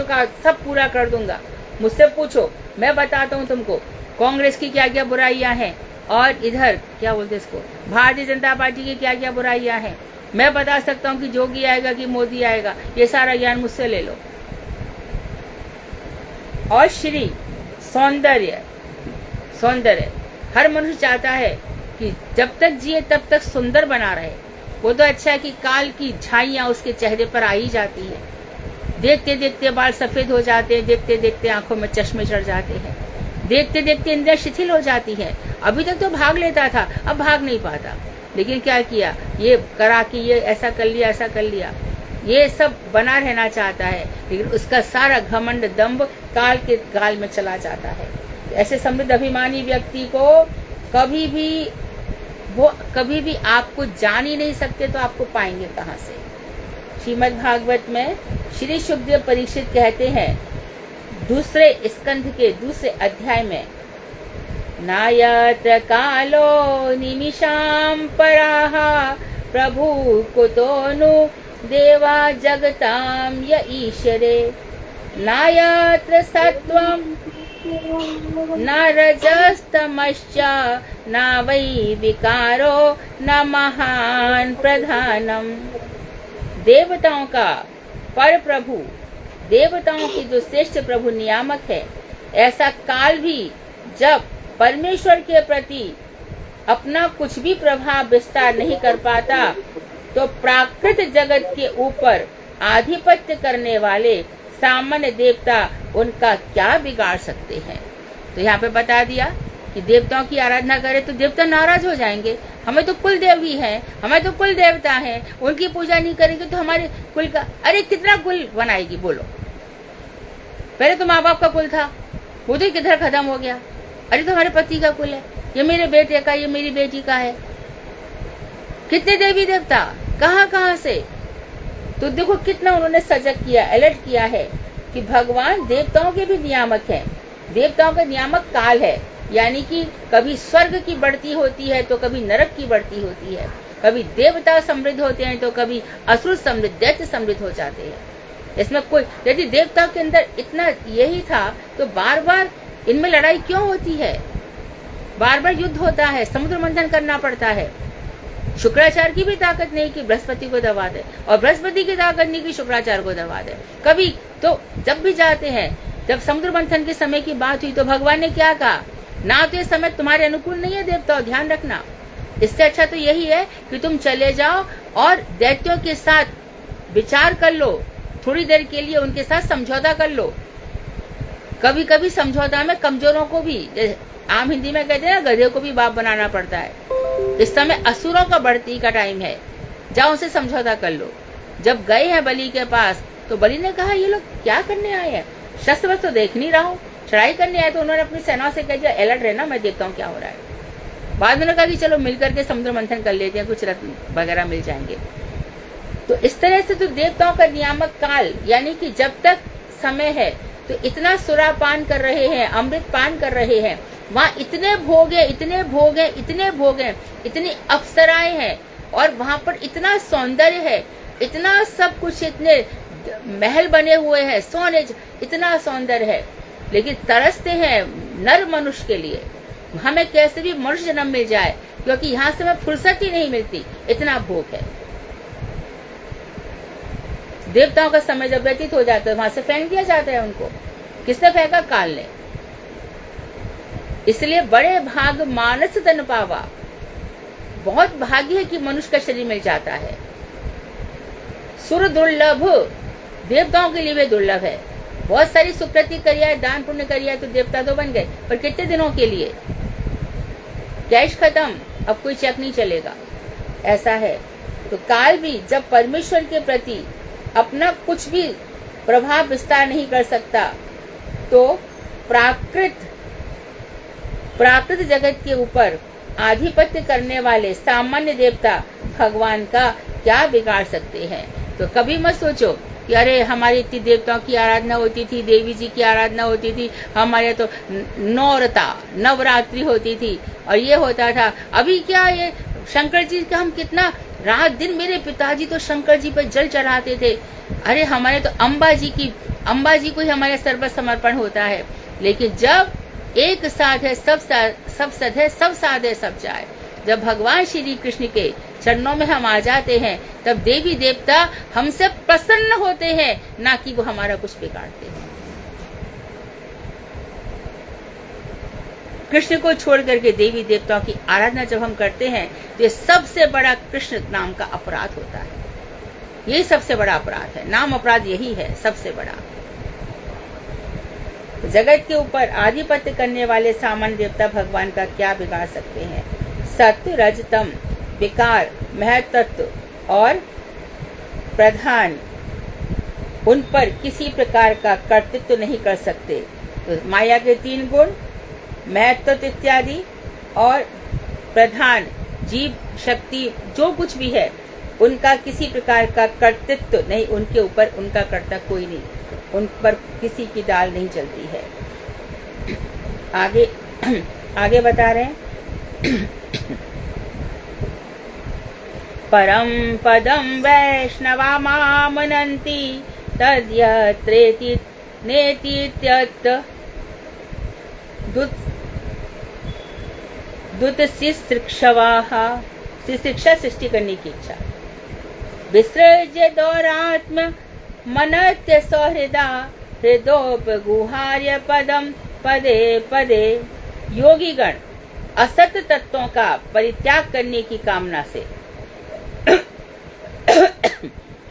Speaker 1: पूरा कर दूंगा, मुझसे पूछो, मैं बताता हूँ तुमको कांग्रेस की क्या क्या बुराइयां हैं और इधर क्या बोलते इसको भारतीय जनता पार्टी की क्या क्या बुराइयां हैं, मैं बता सकता हूँ कि जोगी आएगा कि मोदी आएगा, ये सारा ज्ञान मुझसे ले लो। और श्री, सौंदर्य, हर मनुष्य चाहता है कि जब तक जिए तब तक सुंदर बना रहे। वो तो अच्छा है कि काल की झाइयां उसके चेहरे पर आ ही जाती है, देखते देखते बाल सफेद हो जाते हैं, देखते देखते आंखों में चश्मे चढ़ जाते हैं, देखते देखते इंद्रियां शिथिल हो जाती है। अभी तक तो भाग लेता था, अब भाग नहीं पाता, लेकिन क्या किया, ये करा कि ये ऐसा कर लिया, ऐसा कर लिया, ये सब बना रहना चाहता है, लेकिन उसका सारा घमंड दंभ काल के गाल में चला जाता है। ऐसे समृद्ध अभिमानी व्यक्ति को कभी भी आपको जान ही नहीं सकते, तो आपको पाएंगे कहाँ से? श्रीमद् भागवत में श्री सुखदेव परीक्षित कहते हैं, दूसरे स्कंध के दूसरे अध्याय में, नायत्र कालो निमिषाम पराः प्रभु कुतोनु देवा जगताम य ईश्वरे, नायत्र सत्वम न रजस्तमश्च न वै विकारो न महान प्रधानम। देवताओं का पर प्रभु, देवताओं की जो श्रेष्ठ प्रभु नियामक है, ऐसा काल भी जब परमेश्वर के प्रति अपना कुछ भी प्रभाव विस्तार नहीं कर पाता, तो प्राकृत जगत के ऊपर आधिपत्य करने वाले सामान्य देवता उनका क्या बिगाड़ सकते हैं। तो यहाँ पे बता दिया कि देवताओं की आराधना करें तो देवता नाराज हो जाएंगे, हमें तो कुल देव ही हैं, हमें तो कुल देवता हैं, उनकी पूजा नहीं करेंगे तो हमारे कुल का, अरे कितना कुल बनाएगी बोलो? पहले तो माँ बाप का कुल था, वो तो किधर खत्म हो गया। अरे तो हमारे पति का कुल है, ये मेरे बेटे का, ये मेरी बेटी का है। कितने देवी देवता कहाँ से? तो देखो कितना उन्होंने सजग किया, अलर्ट किया है कि भगवान देवताओं के भी नियामक हैं। देवताओं का नियामक काल है, यानी कि कभी स्वर्ग की बढ़ती होती है तो कभी नरक की बढ़ती होती है, कभी देवता समृद्ध होते हैं तो कभी असुर समृद्ध, दैत्य समृद्ध हो जाते हैं। इसमें कोई, यदि देवता के अंदर इतना यही था तो बार बार इनमें लड़ाई क्यों होती है? बार बार युद्ध होता है, समुद्र मंथन करना पड़ता है। शुक्राचार्य की भी ताकत नहीं कि बृहस्पति को दबा दे, और बृहस्पति की ताकत नहीं कि शुक्राचार्य को दबा दे। कभी तो जब भी जाते हैं, जब समुद्र मंथन के समय की बात हुई तो भगवान ने क्या कहा, ना तो ये समय तुम्हारे अनुकूल नहीं है देवताओं, ध्यान रखना। इससे अच्छा तो यही है कि तुम चले जाओ और दैत्यों के साथ विचार कर लो, थोड़ी देर के लिए उनके साथ समझौता कर लो। कभी कभी समझौता में कमजोरों को भी, आम हिंदी में कहते हैं ना, गधे को भी बाप बनाना पड़ता है। इस समय असुरों का बढ़ती का टाइम है, जाओ उनसे समझौता कर लो। जब गए हैं बलि के पास तो बलि ने कहा ये लोग क्या करने आए हैं, शस्त्र वस्त्र तो देख नहीं रहा हूँ, चढ़ाई करने आए। तो उन्होंने अपनी सेना से कह दिया अलर्ट रहना, मैं देखता हूँ क्या हो रहा है। बाद में कहा कि चलो मिलकर के समुद्र मंथन कर लेते हैं, कुछ रत्न वगैरह मिल जाएंगे। तो इस तरह से तो देवताओं का नियामक काल, यानी कि जब तक समय है तो इतना सुरापान कर रहे हैं, अमृत पान कर रहे हैं, वहाँ इतने भोग है, इतने भोग है, इतने भोग है, इतनी अप्सराएं हैं, और वहां पर इतना सौंदर्य है, इतना सब कुछ, इतने महल बने हुए हैं, सोने, इतना सौंदर्य है। लेकिन तरसते हैं नर मनुष्य के लिए, हमें कैसे भी मनुष्य जन्म मिल जाए, क्योंकि यहाँ से हमें फुर्सत ही नहीं मिलती, इतना भोग है। देवताओं का समय जब व्यतीत हो जाता है वहां से फेंक दिया जाता है उनको। किसने फेंका? काल ने। इसलिए बड़े भाग मानस तन पावा, बहुत भाग्य है कि मनुष्य का शरीर मिल जाता है। सुर दुर्लभ, देवताओं के लिए भी दुर्लभ है। बहुत सारी सुकृति करी है, दान पुण्य करी है तो देवता तो बन गए, पर कितने दिनों के लिए? कैश खत्म, अब कोई चेक नहीं चलेगा, ऐसा है। तो काल भी जब परमेश्वर के प्रति अपना कुछ भी प्रभाव विस्तार नहीं कर सकता, तो प्राकृत जगत के ऊपर आधिपत्य करने वाले सामान्य देवता भगवान का क्या बिगाड़ सकते हैं। तो कभी मत सोचो कि अरे हमारी इतनी देवताओं की आराधना होती थी, देवी जी की आराधना होती थी, हमारे तो नवरात्रि होती थी और ये होता था। अभी क्या ये शंकर जी का हम कितना रात दिन, मेरे पिताजी तो शंकर जी पर जल चढ़ाते थे। अरे हमारे तो अम्बा जी को ही हमारे सर्व समर्पण होता है। लेकिन जब एक साथ है सब सद है, सब साध है सब जाए, जब भगवान श्री कृष्ण के चरणों में हम आ जाते हैं, तब देवी देवता हमसे प्रसन्न होते हैं, ना कि वो हमारा कुछ बिगाड़ते हैं। कृष्ण को छोड़ करके देवी देवताओं की आराधना जब हम करते हैं तो ये सबसे बड़ा कृष्ण नाम का अपराध होता है। यही सबसे बड़ा अपराध है, नाम अपराध यही है सबसे बड़ा। जगत के ऊपर आधिपत्य करने वाले सामान्य देवता भगवान का क्या बिगाड़ सकते हैं। सत्य, रजतम, विकार, महतत्व और प्रधान उन पर किसी प्रकार का कर्तृत्व नहीं कर सकते। तो माया के 3 गुण, महत्व इत्यादि और प्रधान जीव शक्ति जो कुछ भी है, उनका किसी प्रकार का कर्तृत्व नहीं, उनके ऊपर उनका कर्ता कोई नहीं, उन पर किसी की दाल नहीं चलती है। आगे बता रहे हैं परम पदम वैष्णवा मामनन्ति तद्यत्रेति नेतीत्यत् दुत शिक्षा सृष्टि करने की इच्छा। विसृज्य दौरात्म मनत्य सौहृदा हृदोपगुहार्य पदम पदे पदे। योगीगण असत तत्वों का परित्याग करने की कामना से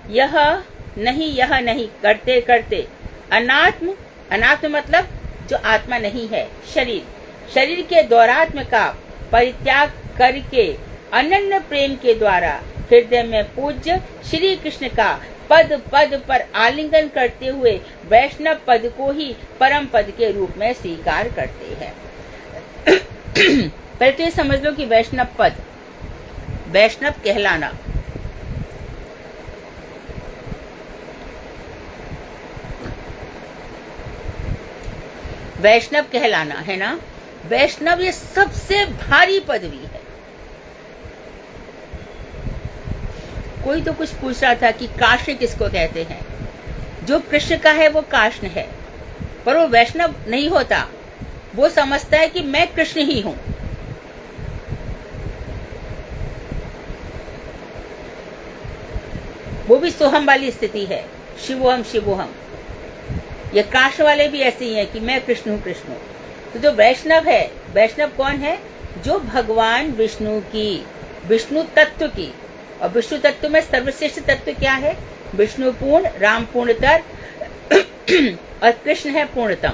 Speaker 1: यह नहीं करते करते अनात्म मतलब जो आत्मा नहीं है, शरीर के दौरात्म का परित्याग करके अनन्य प्रेम के द्वारा हृदय में पूज्य श्री कृष्ण का पद पर आलिंगन करते हुए वैष्णव पद को ही परम पद के रूप में स्वीकार करते हैं। पहले तो ये समझ लो कि वैष्णव पद, वैष्णव कहलाना, वैष्णव कहलाना है ना, वैष्णव ये सबसे भारी पदवी है। कोई तो कुछ पूछ रहा था कि काष्ण किसको कहते हैं। जो कृष्ण का है वो काष्ण है, पर वो वैष्णव नहीं होता, वो समझता है कि मैं कृष्ण ही हूं। वो भी सोहम वाली स्थिति है, शिवोहम। ये काष्ण वाले भी ऐसे ही है कि मैं कृष्ण हूं। तो जो वैष्णव है, वैष्णव कौन है? जो भगवान विष्णु की, विष्णु तत्व की, और विष्णु तत्व में सर्वश्रेष्ठ तत्व क्या है? विष्णु पूर्ण, राम पूर्णतर और कृष्ण है पूर्णतम।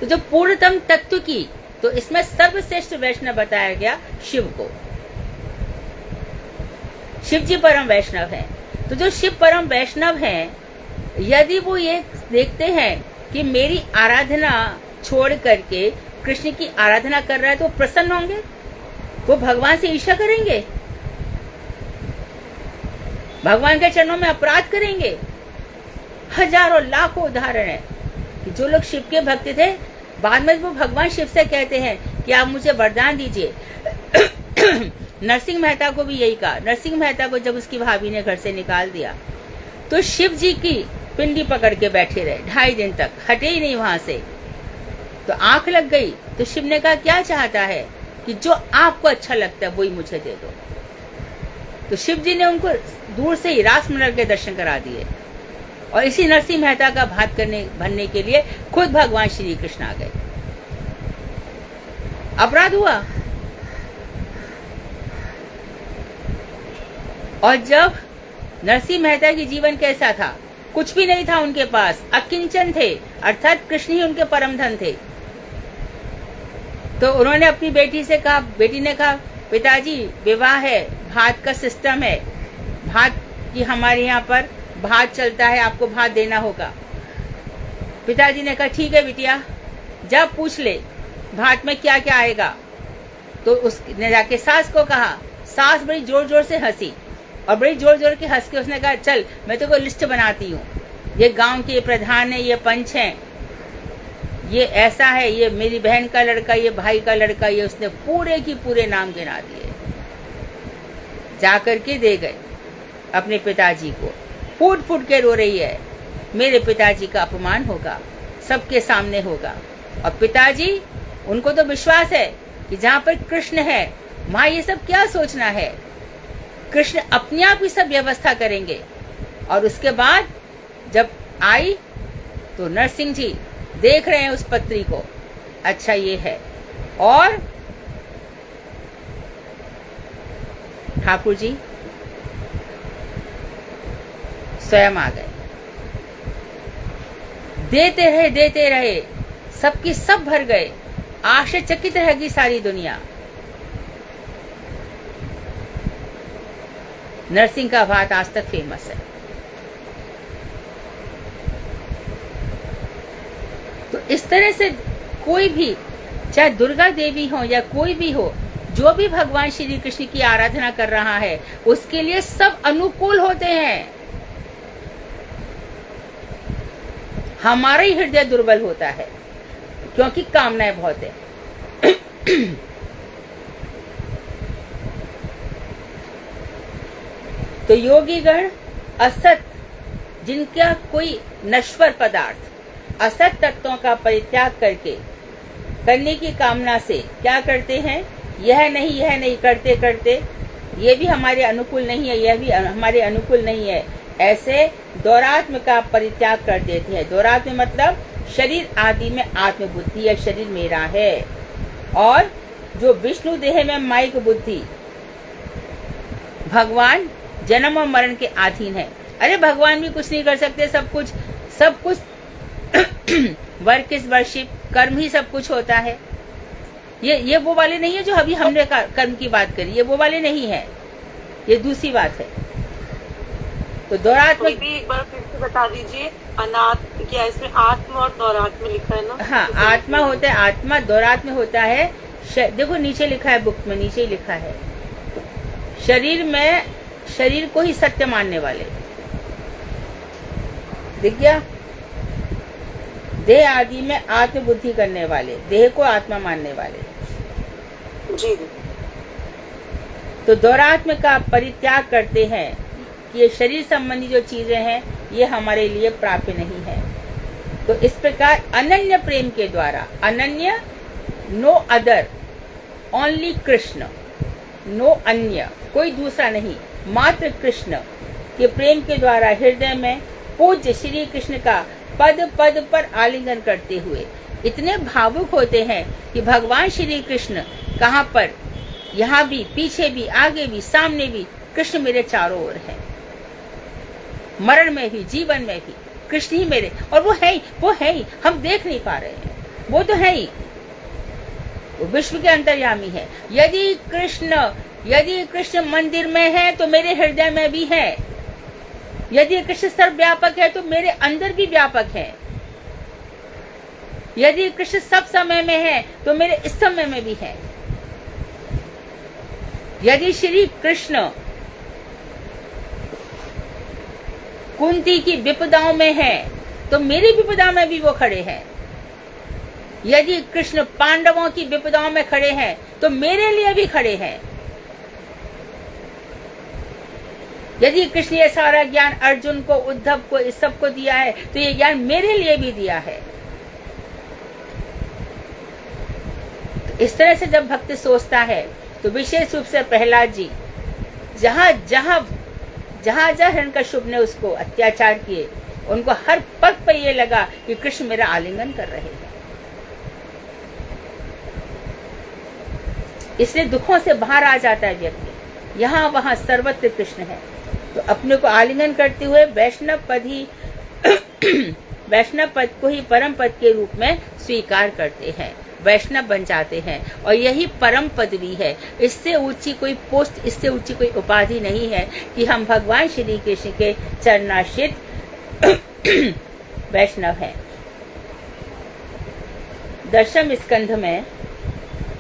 Speaker 1: तो जो पूर्णतम तत्व की, तो इसमें सर्वश्रेष्ठ वैष्णव बताया गया शिव को। शिव जी परम वैष्णव हैं। तो जो शिव परम वैष्णव हैं, यदि वो ये देखते हैं कि मेरी आराधना छोड़ करके कृष्ण की आराधना कर रहा है, तो प्रसन्न होंगे, वो भगवान से ईर्ष्या करेंगे, भगवान के चरणों में अपराध करेंगे। हजारों लाखों उदाहरण है कि जो लोग शिव के भक्त थे, बाद में वो भगवान शिव से कहते हैं कि आप मुझे वरदान दीजिए। नरसिंह मेहता को भी यही कहा। नरसिंह मेहता को जब उसकी भाभी ने घर से निकाल दिया, तो शिव जी की पिंडी पकड़ के बैठे रहे 2.5 दिन तक, हटे ही नहीं वहां से। तो आंख लग गई। तो शिव ने कहा क्या चाहता है कि जो आपको अच्छा लगता है वही मुझे दे दो। तो शिव जी ने उनको दूर से ही रासमंडल के दर्शन करा दिए, और इसी नरसिंह मेहता का भात भरने के लिए खुद भगवान श्री कृष्ण आ गए। अपराध हुआ। और जब नरसिंह मेहता की जीवन कैसा था, कुछ भी नहीं था उनके पास, अकिंचन थे, अर्थात कृष्ण ही उनके परम धन थे। तो उन्होंने अपनी बेटी से कहा, बेटी ने कहा पिताजी विवाह है, भात का सिस्टम है, भात की हमारे यहाँ पर भात चलता है, आपको भात देना होगा। पिताजी ने कहा ठीक है बिटिया, जब पूछ ले भात में क्या क्या आएगा। तो उसने जाके सास को कहा। सास बड़ी जोर जोर से हंसी, और बड़ी जोर जोर के हंस के उसने कहा चल मैं तो कोई लिस्ट बनाती हूँ, ये गांव के प्रधान है, ये पंच हैं, ये ऐसा है, ये मेरी बहन का लड़का, ये भाई का लड़का, ये उसने पूरे की पूरे नाम गिना दिए। जाकर के दे गए अपने पिताजी को। फूट फूट के रो रही है, मेरे पिताजी का अपमान होगा, सबके सामने होगा। और पिताजी, उनको तो विश्वास है कि जहाँ पर कृष्ण है वहाँ ये सब क्या सोचना है, कृष्ण अपने आप ही सब व्यवस्था करेंगे। और उसके बाद जब आई तो नरसिंह जी देख रहे हैं उस पत्री को, अच्छा ये है, और ठाकुर जी स्वयं आ गए। देते रहे, सबकी सब भर गए। आश्चर्यचकित रहेगी सारी दुनिया। नरसिंह का भात आज तक फेमस है। तो इस तरह से कोई भी, चाहे दुर्गा देवी हो या कोई भी हो, जो भी भगवान श्री कृष्ण की आराधना कर रहा है, उसके लिए सब अनुकूल होते हैं। हमारा ही हृदय दुर्बल होता है क्योंकि कामनाएं बहुत है। तो योगीगण असत, जिनका कोई नश्वर पदार्थ, असत तत्वों का परित्याग करने की कामना से क्या करते हैं, यह नहीं करते करते ये भी हमारे अनुकूल नहीं है, यह भी हमारे अनुकूल नहीं है, ऐसे दौरात्म का परित्याग कर देते हैं। दौरात्म मतलब शरीर आदि में आत्मबुद्धि है, शरीर मेरा है। और जो विष्णु देह में माइक बुद्धि, भगवान जन्म और मरण के अधीन है। अरे भगवान भी कुछ नहीं कर सकते, सब कुछ वर्क इज वर्शिप, कर्म ही सब कुछ होता है। ये वो वाले नहीं है जो अभी हमने कर्म की बात करी, ये वो वाले नहीं है, ये दूसरी बात है। तो दौरात्म
Speaker 2: भी एक बार फिर से बता दीजिए, अनात्म क्या इसमें आत्म और दौरात्म लिखा है ना?
Speaker 1: हाँ, आत्मा होता है, आत्मा। दौरात्म होता है, देखो नीचे लिखा है, बुक में नीचे ही लिखा है, शरीर को ही सत्य मानने वाले। दिख गया? देह आदि में आत्म बुद्धि करने वाले, देह को आत्मा मानने वाले।
Speaker 2: जी।
Speaker 1: तो दौरात्म का परित्याग करते हैं कि ये शरीर संबंधी जो चीजें हैं ये हमारे लिए प्राप्य नहीं है। तो इस प्रकार अनन्य प्रेम के द्वारा, अनन्य no other, only Krishna, no अन्य, कोई दूसरा नहीं, मात्र कृष्ण के प्रेम के द्वारा हृदय में पूज्य श्री कृष्ण का पद पद पर आलिंगन करते हुए इतने भावुक होते हैं कि भगवान श्री कृष्ण कहाँ पर, यहाँ भी, पीछे भी, आगे भी, सामने भी, कृष्ण मेरे चारों ओर है। मरण में भी, जीवन में भी कृष्ण ही मेरे, और वो है ही, हम देख नहीं पा रहे हैं, वो तो है ही, वो विश्व के अंतर्यामी है। यदि कृष्ण यदि कृष्ण मंदिर में है तो मेरे हृदय में भी है। यदि कृष्ण सर्वव्यापक है तो मेरे अंदर भी व्यापक है। यदि कृष्ण सब समय में है तो मेरे इस समय में भी है। यदि श्री कृष्ण कुंती की विपदाओं में है तो मेरी विपदा में भी वो खड़े हैं। यदि कृष्ण पांडवों की विपदाओं में खड़े हैं तो मेरे लिए भी खड़े हैं। यदि कृष्ण ये सारा ज्ञान अर्जुन को, उद्धव को, इस सब को दिया है तो ये ज्ञान मेरे लिए भी दिया है। तो इस तरह से जब भक्त सोचता है तो विशेष रूप से प्रहलाद जी जहां जहां हिरण्यकश्यप ने उसको अत्याचार किए, उनको हर पग पर ये लगा कि कृष्ण मेरा आलिंगन कर रहे हैं। इसलिए दुखों से बाहर आ जाता है व्यक्ति। यहाँ वहां सर्वत्र कृष्ण है तो अपने को आलिंगन करते हुए वैष्णव पद को ही परम पद के रूप में स्वीकार करते हैं, वैष्णव बन जाते हैं। और यही परम पदवी है। इससे ऊंची कोई पोस्ट, इससे ऊंची कोई उपाधि नहीं है कि हम भगवान श्री कृष्ण के चरणाश्रित वैष्णव हैं। दशम स्कंध में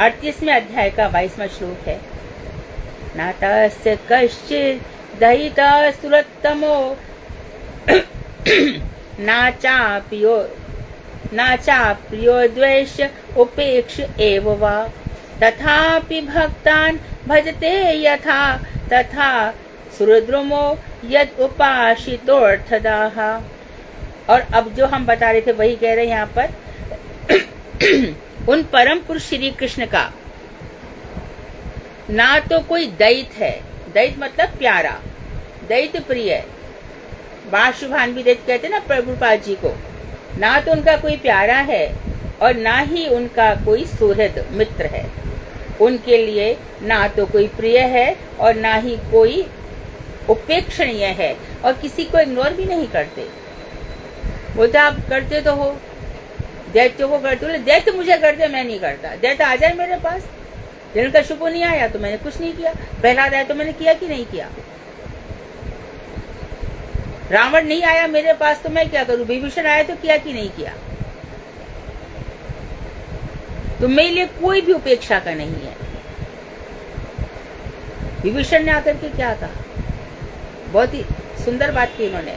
Speaker 1: 38वें अध्याय का 22वां श्लोक है। नातस्य कश्चित् दयिता सुरत्तमो नाचाप्रियो द्वेष्य उपेक्ष एव वा तथापि भक्तान् भजते यथा तथा सुरद्रुमो यद उपासितोऽर्थदाः। और अब जो हम बता रहे थे वही कह रहे हैं यहाँ पर। उन परम पुरुष श्री कृष्ण का ना तो कोई दैत है, दैत मतलब प्यारा, दैत प्रिय, बाशुभान भी दैत कहते ना प्रभुपाद जी को। ना तो उनका कोई प्यारा है और ना ही उनका कोई सुहृद मित्र है। उनके लिए ना तो कोई प्रिय है और ना ही कोई उपेक्षणीय है, और किसी को इग्नोर भी नहीं करते। वो तो आप करते तो हो, दैत्य को करते हो, दैत्य मुझे करते, मैं नहीं करता। दैत्य आ जाए मेरे पास, हिरण्यकश्यप नहीं आया तो मैंने कुछ नहीं किया, प्रहलाद आया तो मैंने किया कि नहीं किया, रावण नहीं आया मेरे पास तो मैं क्या करूं, विभीषण आया तो किया कि नहीं किया। तो मेरे लिए कोई भी उपेक्षा का नहीं है। विभीषण ने आकर के क्या कहा, बहुत ही सुंदर बात की उन्होंने।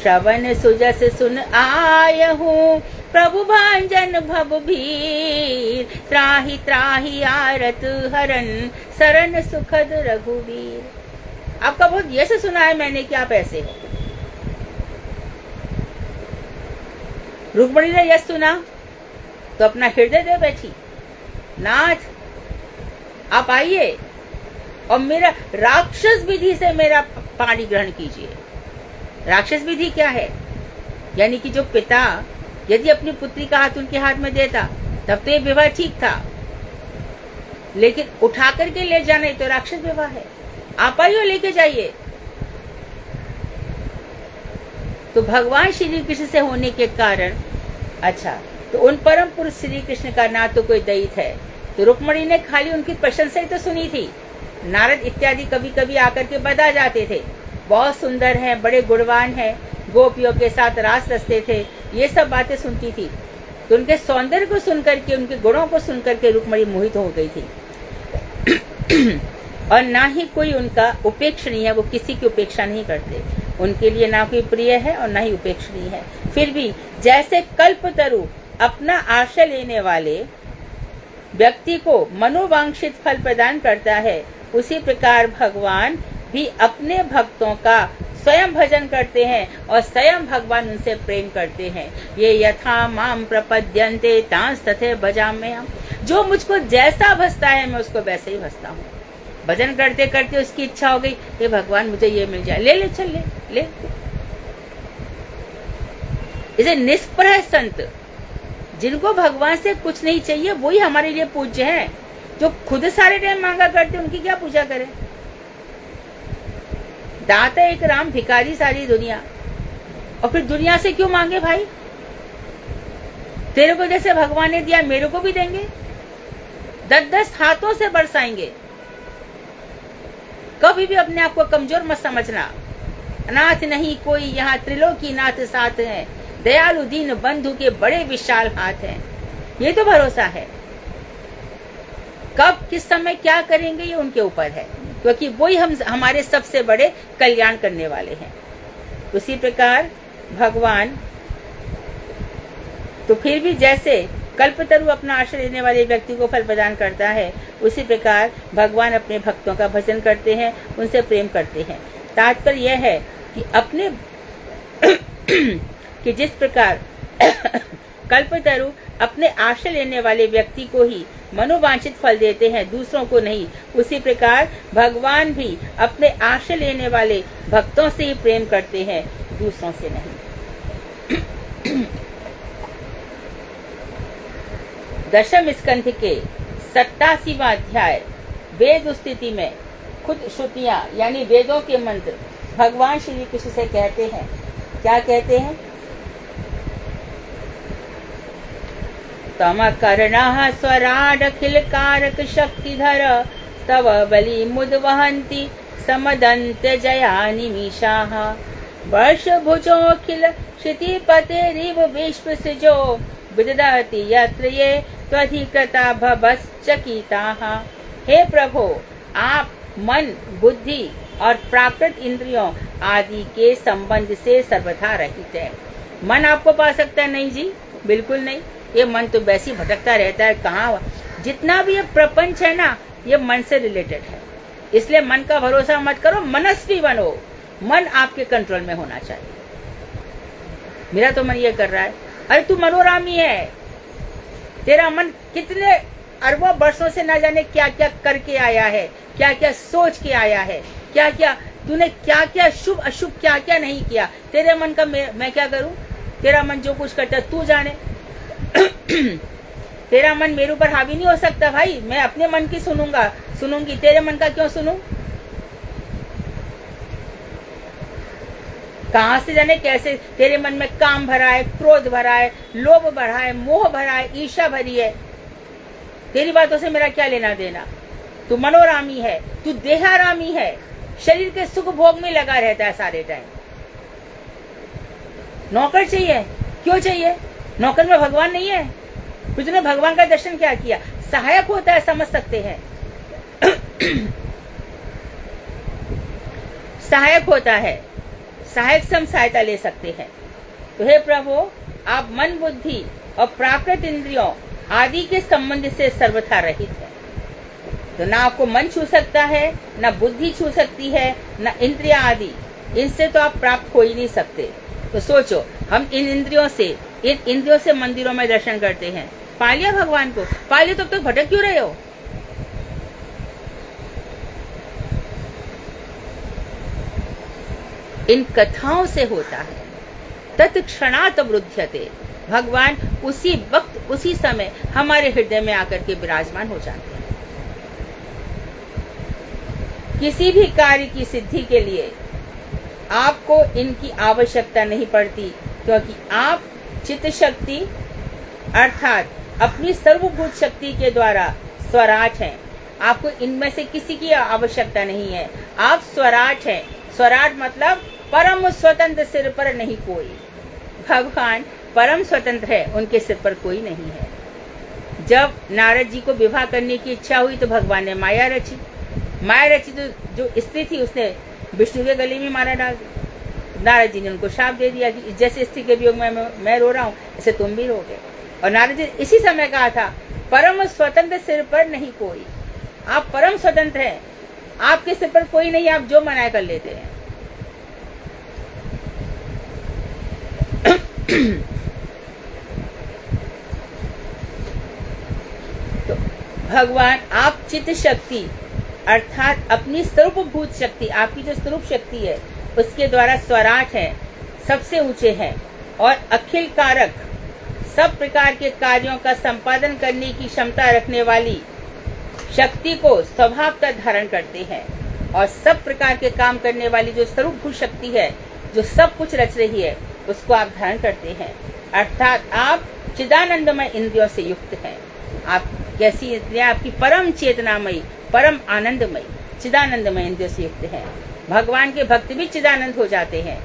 Speaker 1: श्रवण सुजस सुन आय हूँ प्रभु भांजन भव भीर, त्राहि त्राहि आरत हरन सरन सुखद रघुवीर। आपका बहुत यश सुना है मैंने कि आप ऐसे हो। रुक्मिणी ने यश सुना तो अपना हृदय दे बैठी, नाथ आप आइए और मेरा राक्षस विधि से मेरा पाणी ग्रहण कीजिए। राक्षस विधि क्या है, यानी कि जो पिता यदि अपनी पुत्री का हाथ उनके हाथ में देता तब तो ये विवाह ठीक था, लेकिन उठा करके ले जाना तो राक्षस विवाह है। आप आइए लेके जाइए। तो भगवान श्री कृष्ण से होने के कारण, अच्छा तो उन परम पुरुष श्री कृष्ण का ना तो कोई दैत है, तो रुक्मिणी ने खाली उनकी प्रशंसा ही तो सुनी थी। नारद इत्यादि कभी कभी आकर के बता जाते थे, बहुत सुंदर हैं, बड़े गुणवान हैं, गोपियों के साथ रास रचते थे, ये सब बातें सुनती थी। तो उनके सौंदर्य को सुनकर के, उनके गुणों को सुनकर के रुक्मिणी मोहित हो गई थी। और ना ही कोई उनका उपेक्षणीय है, वो किसी की उपेक्षा नहीं करते। उनके लिए ना कोई प्रिय है और ना ही उपेक्षणीय है। फिर भी जैसे कल्पतरु अपना आश्रय लेने वाले व्यक्ति को मनोवांछित फल प्रदान करता है, उसी प्रकार भगवान भी अपने भक्तों का स्वयं भजन करते हैं और स्वयं भगवान उनसे प्रेम करते हैं। ये यथा माम प्रपद्यन्ते तांस तथे भजाम्यहम्। जो मुझको जैसा भजता है मैं उसको वैसे ही भजता हूँ। भजन करते करते उसकी इच्छा हो गई, ये भगवान मुझे ये मिल जाए, ले ले चल ले ले। इसे निष्प्रह संत, जिनको भगवान से कुछ नहीं चाहिए वही हमारे लिए पूज्य है। जो खुद सारे टाइम मांगा करते उनकी क्या पूजा करें। दाता एक राम, भिखारी सारी दुनिया। और फिर दुनिया से क्यों मांगे भाई, तेरे को जैसे भगवान ने दिया मेरे को भी देंगे, 10-10 हाथों से बरसाएंगे। कभी भी अपने आप को कमजोर मत समझना। अनाथ नहीं कोई यहाँ त्रिलोकी नाथ साथ है, दयालु दीन बंधु के बड़े विशाल हाथ हैं। ये तो भरोसा है। कब किस समय क्या करेंगे ये उनके ऊपर है, क्योंकि वही हमारे सबसे बड़े कल्याण करने वाले हैं। उसी प्रकार भगवान तो फिर भी जैसे कल्पतरु अपना आश्रय लेने वाले व्यक्ति को फल प्रदान करता है, उसी प्रकार भगवान अपने भक्तों का भजन करते हैं, उनसे प्रेम करते हैं। तात्पर्य यह है कि अपने कि जिस प्रकार कल्पतरु अपने आश्रय लेने वाले व्यक्ति को ही मनोवांछित फल देते हैं, दूसरों को नहीं, उसी प्रकार भगवान भी अपने आश्रय लेने वाले भक्तों से ही प्रेम करते हैं, दूसरों से नहीं। 10वें स्कंध के 87वां अध्याय वेद स्थिति में खुद श्रुतियां यानी वेदों के मंत्र भगवान श्री कृष्ण से कहते हैं। क्या कहते हैं? तम कर्णः स्वराडखिल कारक शक्तिधर तव बलि मुद वहन्ति समदन्त जया निमिषाः वर्ष भुजोऽखिल क्षितिपतेरिव विश्व सृजो विदधति यत्र ये त्वधिकृता भवश्चकिताः। हे प्रभु, आप मन, बुद्धि और प्राकृत इंद्रियों आदि के संबंध से सर्वथा रहित है। मन आपको पा सकता है? नहीं जी, बिल्कुल नहीं। ये मन तो वैसे ही भटकता रहता है। कहाँ जितना भी ये प्रपंच है ना, ये मन से रिलेटेड है। इसलिए मन का भरोसा मत करो, मनस्वी बनो। मन आपके कंट्रोल में होना चाहिए। मेरा तो मन ये कर रहा है, अरे तू मनोरामी है। तेरा मन कितने अरबों वर्षों से ना जाने क्या क्या करके आया है, क्या क्या सोच के आया है, क्या क्या तूने क्या क्या शुभ अशुभ क्या क्या नहीं किया। तेरे मन का मैं क्या करूं? तेरा मन जो कुछ करता है तू जाने। तेरा मन मेरे ऊपर हावी नहीं हो सकता भाई। मैं अपने मन की सुनूंगी, तेरे मन का क्यों सुनूं? कहां से जाने कैसे तेरे मन में काम भरा है, क्रोध भरा है, लोभ भरा है, मोह भरा है, ईर्ष्या भरी है। तेरी बातों से मेरा क्या लेना देना? तू मनोरामी है, तू देहारामी है, शरीर के सुख भोग में लगा रहता है सारे टाइम। नौकर चाहिए? क्यों चाहिए? नौकर में भगवान नहीं है? फिर तूने भगवान का दर्शन क्या किया? सहायक होता है, समझ सकते हैं। सहायक होता है, सहायक से हम सहायता ले सकते हैं। तो हे प्रभु, आप मन, बुद्धि और प्राकृत इंद्रियों आदि के संबंध से सर्वथा रहित है। तो ना आपको मन छू सकता है, ना बुद्धि छू सकती है, ना इंद्रिया आदि। इनसे तो आप प्राप्त हो ही नहीं सकते। तो सोचो, हम इन इंद्रियों से मंदिरों में दर्शन करते हैं। पा लिया भगवान को? पा लिया, तब तो भटक क्यों रहे हो? इन कथाओं से होता है। तत्क्षणात् वृध्यते। भगवान उसी वक्त, उसी समय हमारे हृदय में आकर के विराजमान हो जाते हैं। किसी भी कार्य की सिद्धि के लिए आपको इनकी आवश्यकता नहीं पड़ती, क्योंकि आप चित्त शक्ति अर्थात अपनी सर्वभूत शक्ति के द्वारा स्वराट हैं। आपको इनमें से किसी की आवश्यकता नहीं है। आप स्वराट हैं। स्वराट मतलब परम स्वतंत्र, सिर पर नहीं कोई। भगवान परम स्वतंत्र है, उनके सिर पर कोई नहीं है। जब नारद जी को विवाह करने की इच्छा हुई तो भगवान ने माया रची। तो जो स्त्री थी उसने विष्णु के गले में माला डाल दी। नारद जी ने उनको शाप दे दिया कि जैसे स्त्री के वियोग में मैं रो रहा हूँ, ऐसे तुम भी रोगे। और नारद जी इसी समय कहा था, परम स्वतंत्र, सिर पर नहीं कोई। आप परम स्वतंत्र हैं, आपके सिर पर कोई नहीं, आप जो मना कर लेते हैं। तो भगवान, आप चित्त शक्ति अर्थात अपनी सर्वभूत शक्ति, आपकी जो स्वरूप शक्ति है उसके द्वारा स्वराट है, सबसे ऊंचे हैं और अखिल कारक, सब प्रकार के कार्यों का संपादन करने की क्षमता रखने वाली शक्ति को स्वभावतः धारण करते हैं। और सब प्रकार के काम करने वाली जो सर्वभूत शक्ति है, जो सब कुछ रच रही है, उसको आप धारण करते हैं। अर्थात आप चिदानंदमय इंद्रियों से युक्त हैं। आप कैसी इंद्रियां? आपकी परम चेतनामयी, परम आनंदमयी, चिदानंदमय इंद्रियों से युक्त है। भगवान के भक्त भी चिदानंद हो जाते हैं,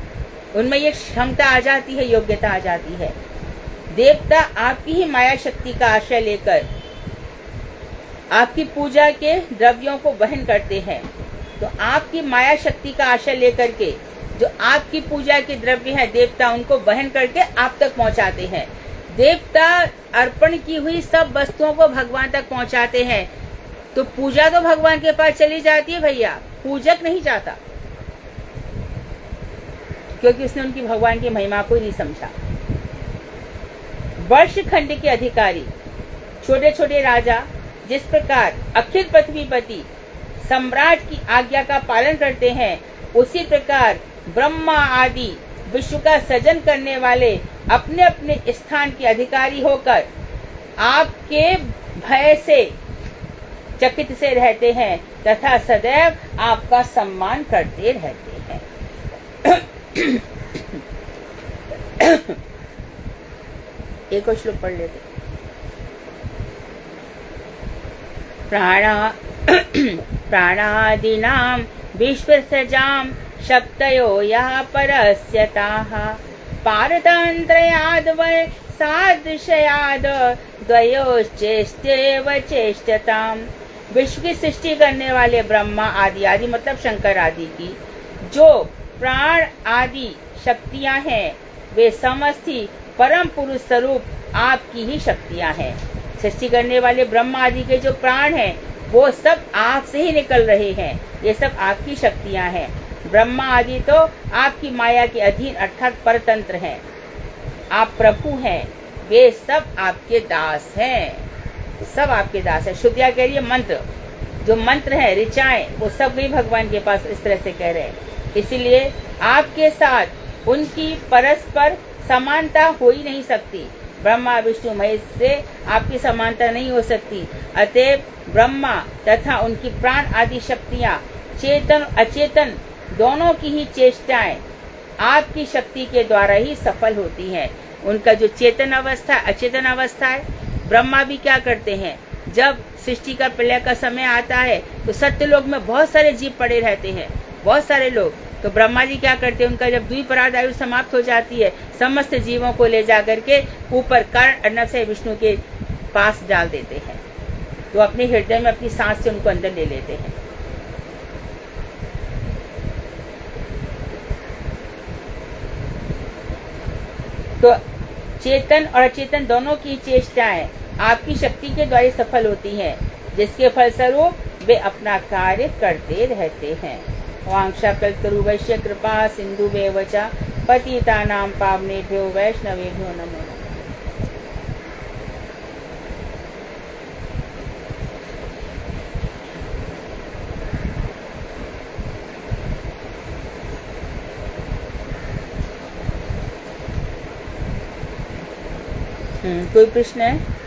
Speaker 1: उनमें ये क्षमता आ जाती है, योग्यता आ जाती है। देवता आपकी ही माया शक्ति का आश्रय लेकर आपकी पूजा के द्रव्यों को वहन करते हैं। तो आपकी माया शक्ति का आश्रय लेकर के जो आपकी पूजा के द्रव्य है, देवता उनको वहन करके आप तक पहुंचाते हैं। देवता अर्पण की हुई सब वस्तुओं को भगवान तक पहुंचाते हैं, तो पूजा तो भगवान के पास चली जाती है भैया, पूजक नहीं जाता, क्योंकि उसने उनकी भगवान की महिमा को ही नहीं समझा। वर्ष खंड के अधिकारी छोटे छोटे राजा जिस प्रकार अखिल पृथ्वीपति सम्राट की आज्ञा का पालन करते हैं, उसी प्रकार ब्रह्मा आदि विश्व का सृजन करने वाले अपने अपने स्थान के अधिकारी होकर आपके भय से चकित से रहते हैं तथा सदैव आपका सम्मान करते रहते हैं। एक और श्लोक पढ़ लेते। प्राणादीनां विश्वसृजां शक्तयो यः परस्यताः पारतन्त्रयाद् वै सादृशयाद् द्वयोश्चेष्ट्येव चेष्टताम्। विश्व की सृष्टि करने वाले ब्रह्मा आदि, आदि मतलब शंकर आदि की जो प्राण आदि शक्तियां हैं, वे समस्त ही परम पुरुष स्वरूप आपकी ही शक्तियां हैं। सृष्टि करने वाले ब्रह्मा आदि के जो प्राण हैं, वो सब आप से ही निकल रहे हैं, ये सब आपकी शक्तियां हैं। ब्रह्मा आदि तो आपकी माया के अधीन अर्थात परतंत्र हैं, आप प्रभु हैं, वे सब आपके दास हैं, सब आपके दास है। श्रुतिया कह रही है मंत्र, जो मंत्र है ऋचाएं, वो सब भी भगवान के पास इस तरह से कह रहे हैं। इसीलिए आपके साथ उनकी परस्पर समानता हो ही नहीं सकती। ब्रह्मा विष्णु महेश से आपकी समानता नहीं हो सकती। अतएव ब्रह्मा तथा उनकी प्राण आदि शक्तियां चेतन अचेतन दोनों की ही चेष्टाएं आपकी शक्ति के द्वारा ही सफल होती हैं। उनका जो चेतन अवस्था अचेतन अवस्था है, ब्रह्मा भी क्या करते हैं, जब सृष्टि का प्रलय का समय आता है तो सत्यलोक में बहुत सारे जीव पड़े रहते हैं, बहुत सारे लोग। तो ब्रह्मा जी क्या करते हैं, उनका जब द्विपरार्ध आयु समाप्त हो जाती है, समस्त जीवों को ले जाकर के ऊपर कर्ण अर्णव से विष्णु के पास डाल देते हैं, तो अपने हृदय में अपनी सांस से उनको अंदर ले लेते हैं। तो चेतन और अचेतन दोनों की चेष्टाएं आपकी शक्ति के द्वारा सफल होती हैं, जिसके फलस्वरूप वे अपना कार्य करते रहते हैं। वांछा कल्पतरुवैश्य कृपा सिंधुभ्येव च पतितानां पावनेभ्यो वैष्णवेभ्यो नमो नमः। कोई प्रश्न है?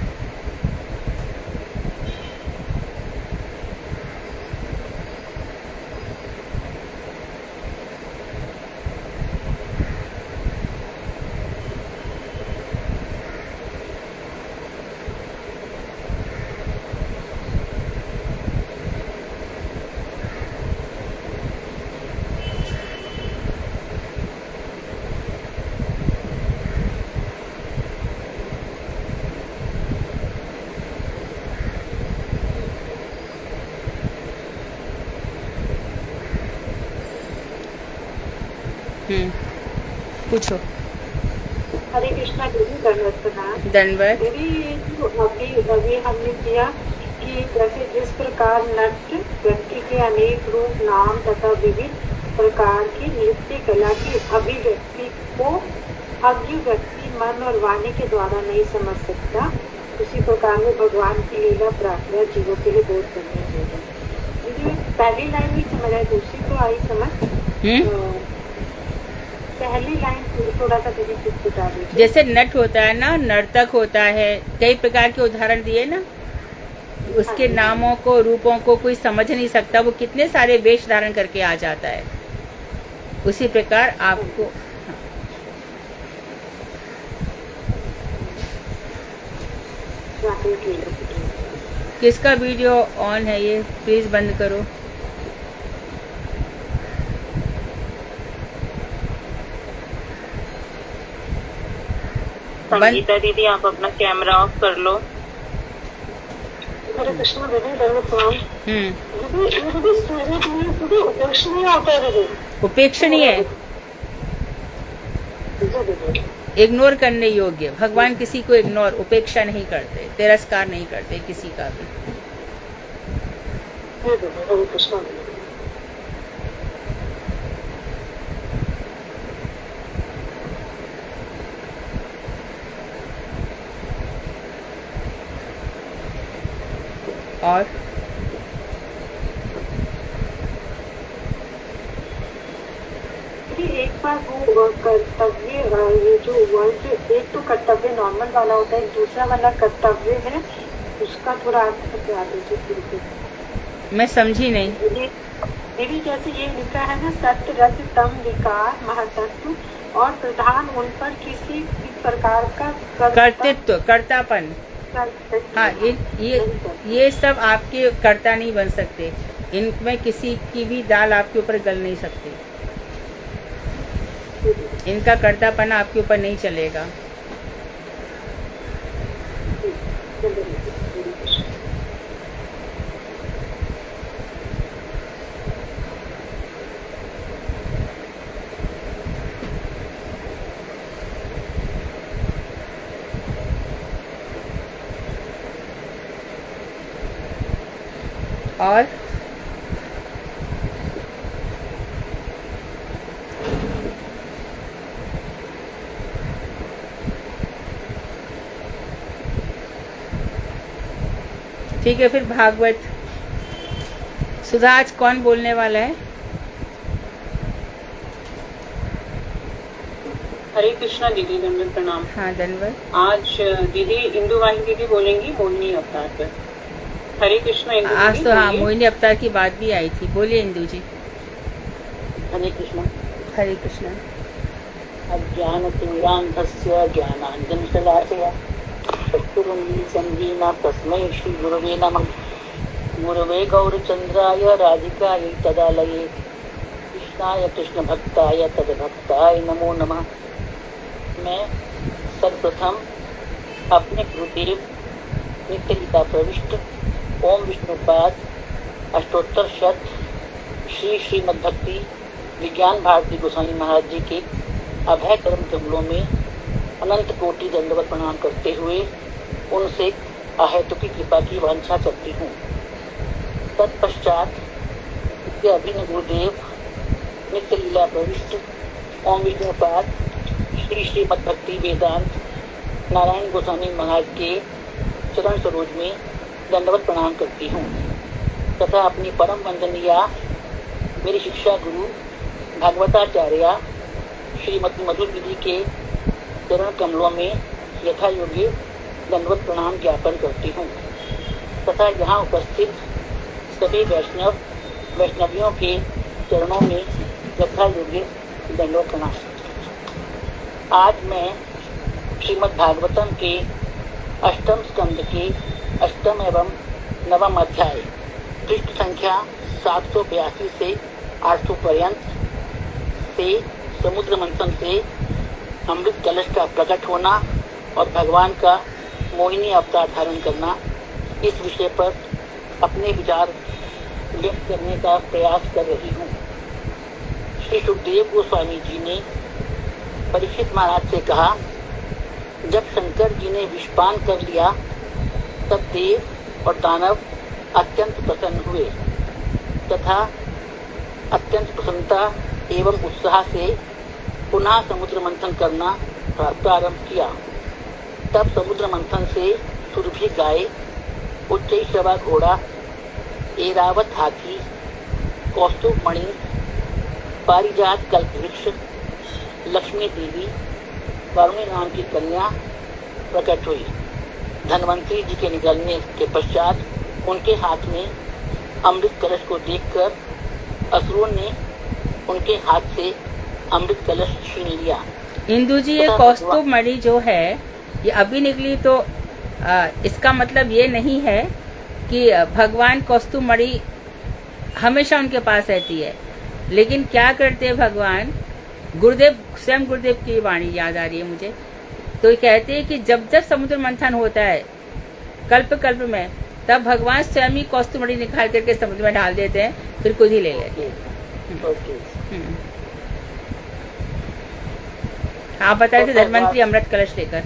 Speaker 1: पूछो।
Speaker 2: हरे कृष्णा देवी, दंडवत प्रणाम।
Speaker 1: दंडवत।
Speaker 2: देवी अभी हमने किया कि जैसे जिस प्रकार नट व्यक्ति के अनेक रूप नाम तथा विविध प्रकार की नृत्य कला की अभिव्यक्ति को अज्ञ व्यक्ति मन और वाणी के द्वारा नहीं समझ सकता, उसी प्रकार में भगवान की लीला प्रार्थना जीवों के लिए बहुत करनी होगी। पहली लाइन नहीं समझ आई, दूसरी तो आई समझ। पहली लाइन थोड़ा सा बता दीजिए।
Speaker 1: जैसे नट होता है ना, नर्तक होता है, कई प्रकार के उदाहरण दिए ना, उसके नामों को रूपों को कोई समझ नहीं सकता, वो कितने सारे वेश धारण करके आ जाता है। उसी प्रकार आपको
Speaker 2: हाँ।
Speaker 1: किसका वीडियो ऑन है, ये प्लीज बंद करो।
Speaker 3: संगीता दीदी आप अपना कैमरा ऑफ कर लो।
Speaker 2: हरे कृष्ण दीदी, दंडवत प्रणाम। दीदी ये दीदी स्पिरिट में दीदी उपेक्षणीय होता है दीदी।
Speaker 1: उपेक्षणीय है,
Speaker 2: जी दीदी।
Speaker 1: इग्नोर करने योग्य। भगवान किसी को इग्नोर, उपेक्षा नहीं करते, तिरस्कार नहीं करते किसी का भी।
Speaker 2: जी दीदी, हरे कृष्ण दीदी।
Speaker 1: और
Speaker 2: एक बार वो कर्तव्य, ये जो वर्ड, एक तो कर्तव्य नॉर्मल वाला होता है, एक दूसरा वाला कर्तव्य है, उसका थोड़ा अर्थ बता दीजिए बिल्कुल।
Speaker 1: मैं समझी नहीं।
Speaker 2: दीदी जैसे ये लिखा है ना, सत्य रज तम विकार महातत्व और प्रधान उन पर किसी भी प्रकार का
Speaker 1: कर्तृत्व, कर्तापन। हाँ, ये सब आपके कर्ता नहीं बन सकते। इनमें किसी की भी दाल आपके ऊपर गल नहीं सकती। इनका कर्तापन आपके ऊपर नहीं चलेगा। और ठीक है, फिर भागवत सुधा आज कौन बोलने वाला है?
Speaker 3: हरे कृष्णा दीदी, दंडवत प्रणाम।
Speaker 1: हाँ, धन्यवाद।
Speaker 3: आज दीदी इंदुवाही दीदी बोलेंगी मोहिनी अवतार पर। हरे कृष्णा इंदु
Speaker 1: आज
Speaker 3: दीदी,
Speaker 1: तो हाँ,
Speaker 3: बोलिए।
Speaker 1: मोहिनी अवतार की बात भी आई थी। बोलिए इंदु जी।
Speaker 3: हरे कृष्णा।
Speaker 1: हरे कृष्णा।
Speaker 3: अज्ञानतिमिरान्धस्य ज्ञानाञ्जनशलाकया चक्षुरुन्मीलितं तस्मै श्रीगुरवे नमः। गुरवे गौरचन्द्राय राधिकायै तदालये कृष्णाय कृष्णभक्ताय तद्भक्ताय नमो नमः। मैं सर्वप्रथम अपने गुरुदेव नित्य गीता प्रविष्ट ओम विष्णुपाद अष्टोत्तर शत श्री श्रीमद्भक्ति विज्ञान भारती गोस्वामी महाराज जी के अभय कर्म कमलों में अनंत कोटि दंडवत प्रणाम करते हुए उनसे अहेतुकी कृपा की वांछा करती हूँ। तत्पश्चात के अभिन्न गुरुदेव नित्य लीला प्रविष्ट ओम विष्णुपाद श्री श्रीमद्भक्ति वेदांत नारायण गोस्वामी महाराज के चरण सरोज में दंडवत प्रणाम करती हूँ तथा अपनी परम वंदनीय मेरी शिक्षा गुरु भागवताचार्य श्रीमती मधुर दीदी के चरण कमलों में यथा योग्य दंडवत प्रणाम ज्ञापन करती हूँ तथा यहाँ उपस्थित सभी वैष्णवियों के चरणों में यथा योग्य दंडवत प्रणाम। आज मैं श्रीमद् भागवतम के अष्टम स्कंद के अष्टम एवं नवम अध्याय पृष्ठ संख्या 782 से 800 पर्यंत से समुद्र मंथन से अमृत कलश का प्रकट होना और भगवान का मोहिनी अवतार धारण करना, इस विषय पर अपने विचार व्यक्त करने का प्रयास कर रही हूँ। श्री सुखदेव गोस्वामी जी ने परीक्षित महाराज से कहा, जब शंकर जी ने विषपान कर लिया तब देव और दानव अत्यंत प्रसन्न हुए तथा अत्यंत प्रसन्नता एवं उत्साह से पुनः समुद्र मंथन करना प्रारंभ किया। तब समुद्र मंथन से सुरभि गाय, उच्चैश्रवा घोड़ा, ऐरावत हाथी, कौस्तुभ मणि, पारिजात कल्पवृक्ष, लक्ष्मी देवी, वरुणी नाम की कन्या प्रकट हुई। धन्वंतरी जी के निकलने के पश्चात उनके हाथ में अमृत कलश को देखकर असुरों ने उनके हाथ से अमृत कलश छीन लिया।
Speaker 1: इंदु जी, ये कौस्तुभ मणि जो है ये अभी निकली तो इसका मतलब ये नहीं है कि भगवान कौस्तुभ मणि हमेशा उनके पास रहती है, लेकिन क्या करते हैं भगवान, गुरुदेव स्वयं गुरुदेव की वाणी याद आ रही है मुझे तो ये कहते हैं कि जब जब समुद्र मंथन होता है कल्प कल्प में, तब भगवान स्वयं ही कौस्तुभमणि निकाल करके समुद्र में डाल देते हैं, फिर खुद ही ले लेते हैं। आप बताए थे धन्वंतरी अमृत कलश लेकर।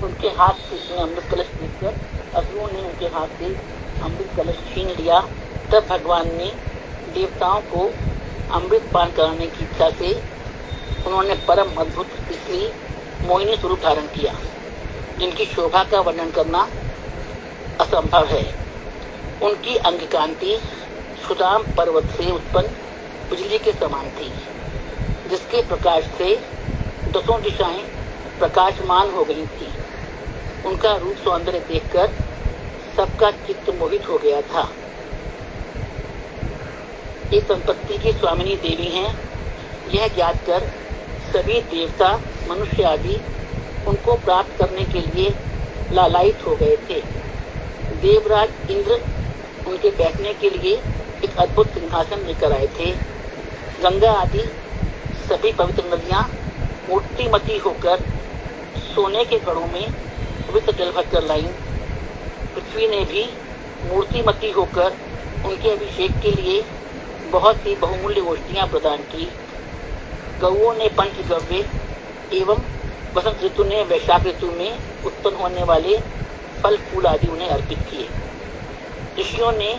Speaker 3: उनके हाथ से अमृत कलश लेकर असुरों ने उनके हाथ से अमृत कलश छीन लिया। तब भगवान ने देवताओं को अमृत पान कराने की इच्छा से उन्होंने परम अद्भुत स्त्री मोहिनी स्वरूप धारण किया, जिनकी शोभा का वर्णन करना असंभव है। उनकी अंग कांति सुदाम पर्वत से उत्पन्न बिजली के समान थी, जिसके प्रकाश से दसों दिशाएं प्रकाशमान हो गई थी। उनका रूप सौंदर्य देखकर सबका चित्त मोहित हो गया था। ये संपत्ति की स्वामिनी देवी हैं, यह ज्ञात कर सभी देवता मनुष्य आदि उनको प्राप्त करने के लिए लालायित हो गए थे। देवराज इंद्र उनके बैठने के लिए एक अद्भुत सिंहासन लेकर आए थे। गंगा आदि सभी पवित्र नदियां मूर्तिमती होकर सोने के घड़ों में पवित्र जल भरकर लाईं। पृथ्वी ने भी मूर्तिमती होकर उनके अभिषेक के लिए बहुत सी बहुमूल्य औषधियां प्रदान की। गौओं ने पंचगव्य एवं वसंत ऋतु ने वैशाख ऋतु में उत्पन्न होने वाले फल फूल आदि उन्हें अर्पित किए। ऋषियों ने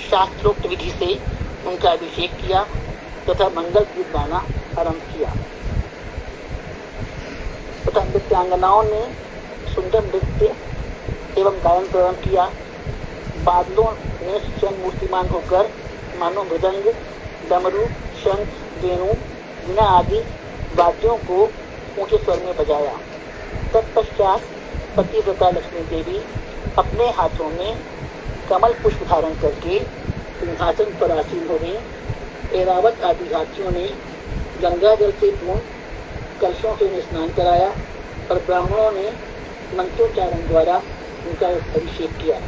Speaker 3: शास्त्रोक्त विधि से उनका अभिषेक किया तथा मंगल गीत गाना आरंभ किया तथा नृत्यांगनाओं ने सुंदर नृत्य एवं गायन प्रारंभ किया। बादलों ने स्वयं मूर्तिमान होकर मानो मृदंग, डमरू, शंख, वेणु, वीणा आदि वाद्यों को ऊंचे स्वर में बजाया। तत्पश्चात पतिव्रता लक्ष्मी देवी अपने हाथों में कमल पुष्प धारण करके सिंहासन पर आसीन हो गई। ऐरावत आदि हाथियों ने गंगा जल से पूर्ण कलशों से उन्हें स्नान कराया और ब्राह्मणों ने मंत्रोच्चारण द्वारा उनका अभिषेक किया।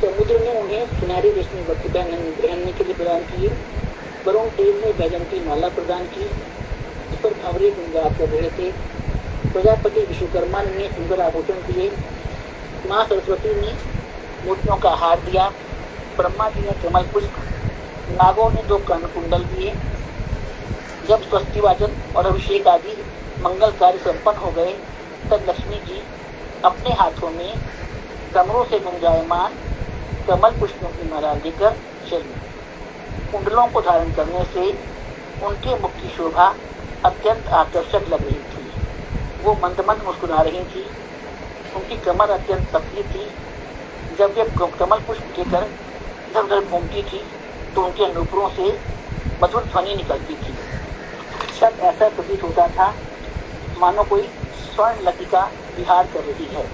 Speaker 3: समुद्र ने उन्हें सुनहरी रेशमी वस्त्र पहनने के लिए प्रदान किए। वरुण देव ने बैजन की माला प्रदान की, इस पर भंवरे गुणगान कर रहे थे। प्रजापति विश्वकर्मा ने सुंदर आभूषण दिए। माँ सरस्वती ने मूर्तियों का हार दिया। ब्रह्मा जी ने कमल पुष्प, नागों ने 2 कर्णकुंडल दिए। जब स्वस्तिवाचन और अभिषेक आदि मंगल कार्य संपन्न हो गए, तब लक्ष्मी जी अपने हाथों में कमरों से गुंजायमान कमल पुष्पों की माला लेकर चली। कुंडलों को धारण करने से उनके मुख की शोभा अत्यंत आकर्षक लग रही थी। वो मंद मंद मुस्कुरा रही थी। उनकी कमर अत्यंत पतली थी। जब वे कमल पुष्प लेकर इधर उधर घूमती थी तो उनके नुपुरों से मधुर ध्वनि निकलती थी। सब ऐसा प्रतीत होता था मानो कोई स्वर्ण लतिका विहार कर रही है।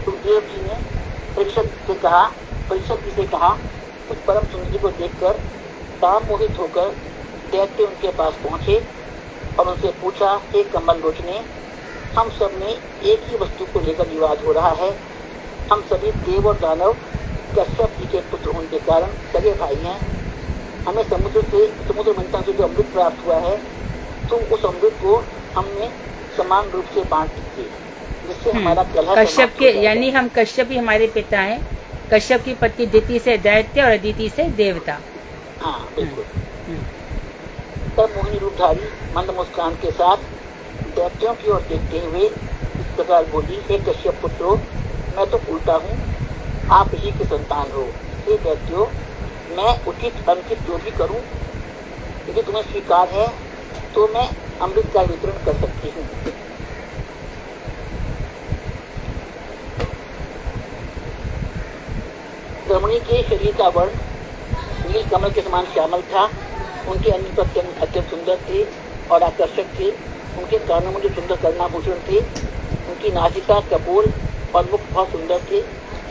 Speaker 3: सुखदेव जी ने परीक्षित जी से कहा, उस परम सुंदरी को देखकर काम मोहित होकर दैत्य उनके पास पहुंचे और उनसे पूछा, हे कमल लोचने, हम सब में एक ही वस्तु को लेकर विवाद हो रहा है। हम सभी देव और दानव कश्यप जी के पुत्र होने के कारण सगे भाई हैं। हमें समुद्र मंथन से जो अमृत प्राप्त हुआ है, तुम उस अमृत को हमने समान रूप से बांट दीजिए, जिससे हमारा कलह
Speaker 1: कश्यप के, यानी हम कश्यप ही हमारे पिता हैं। कश्यप की पत्नी दिति से दैत्य और अदिति से देवता।
Speaker 3: हाँ बिल्कुल। तब मोहिनी रूपधारी मंद मुस्कान के साथ दैत्यों की ओर देखते हुए इस प्रकार बोली, हे कश्यप पुत्रो, मैं तो उल्टा हूँ, आप ही के संतान हो। हे दैत्यो, मैं उचित अनुचित जो भी करूँ, यदि तुम्हें स्वीकार है तो मैं अमृत का वितरण कर सकती हूँ। रमणी के शरीर का वर्ण नील कमल के समान श्यामल था। उनके अन्य अत्यंत सुंदर थे और आकर्षक थे। उनके कानों में जो सुंदर कर्णाभूषण थे, उनकी नासिका, कपोल और मुख बहुत सुंदर थे।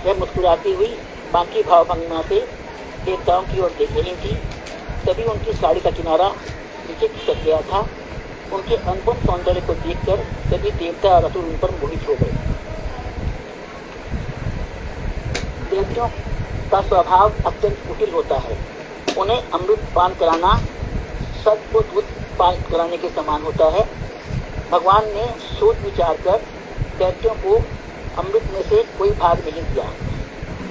Speaker 3: वह मुस्कुराती हुई बाकी भाव भंगिमा से देवताओं की ओर देख रही थी। तभी उनकी साड़ी का किनारा नीचे खिसक गया था। उनके अनुपम सौंदर्य को देखकर सभी देवता और असुर उन पर मोहित हो गए। देवताओं का स्वभाव अत्यंत कुटिल होता है। उन्हें अमृत पान कराना सद्बुद्ध पान कराने के समान होता है। भगवान ने सोच विचार कर दैत्यों को अमृत में से कोई भाग नहीं दिया।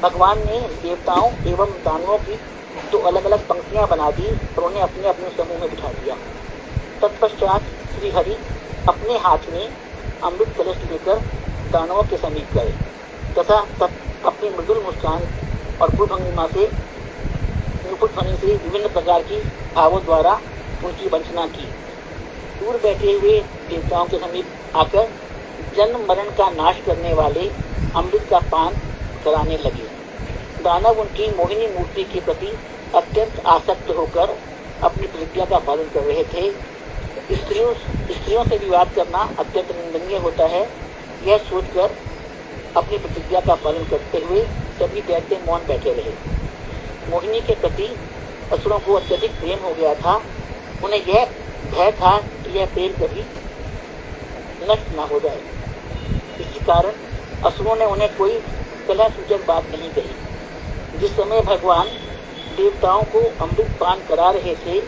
Speaker 3: भगवान ने देवताओं एवं दानवों की दो अलग अलग पंक्तियां बना दी और उन्हें अपने अपने समूह में बिठा दिया। तत्पश्चात श्री हरि अपने हाथ में अमृत कलश लेकर दानवों के समीप गए तथा अपनी मृदुल मुस्कान और भंगिमा से मुकुट ध्वनि से विभिन्न प्रकार की भावों द्वारा उनकी वंचना की। दूर बैठे हुए देवताओं के समीप आकर जन्म मरण का नाश करने वाले अमृत का पान कराने लगे। दानव उनकी मोहिनी मूर्ति के प्रति अत्यंत आसक्त होकर अपनी प्रतिज्ञा का पालन कर रहे थे। स्त्रियों से विवाद करना अत्यंत निंदनीय होता है। यह सोचकर अपनी प्रतिज्ञा का पालन करते हुए सभी दैत्य मौन बैठे रहे। मोहिनी के प्रति असुरों को अत्यधिक प्रेम हो गया था। उन्हें यह भय था कि यह प्रेम कभी नष्ट न हो जाए। इसी कारण असुरों ने उन्हें कोई कलह सूचक बात नहीं कही। जिस समय भगवान देवताओं को अमृत पान करा रहे थे,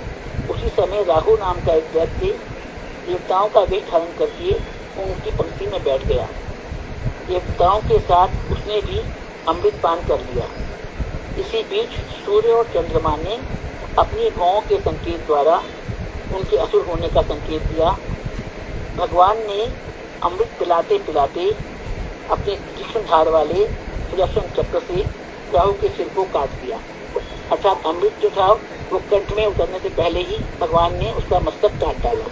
Speaker 3: उसी समय राहु नाम का एक दैत्य देवताओं का वेश धारण करके उनकी पंक्ति में बैठ गया। देवताओं के साथ उसने भी अमृत पान कर लिया। इसी बीच सूर्य और चंद्रमा ने अपनी भौं के संकेत द्वारा उनके असुर होने का संकेत दिया। भगवान ने अमृत पिलाते पिलाते अपने तीक्ष्ण धार वाले सुदर्शन चक्र से राहु के सिर को काट दिया। अर्थात अमृत जो था वो कंठ में उतरने से पहले ही भगवान ने उसका मस्तक काट डाला।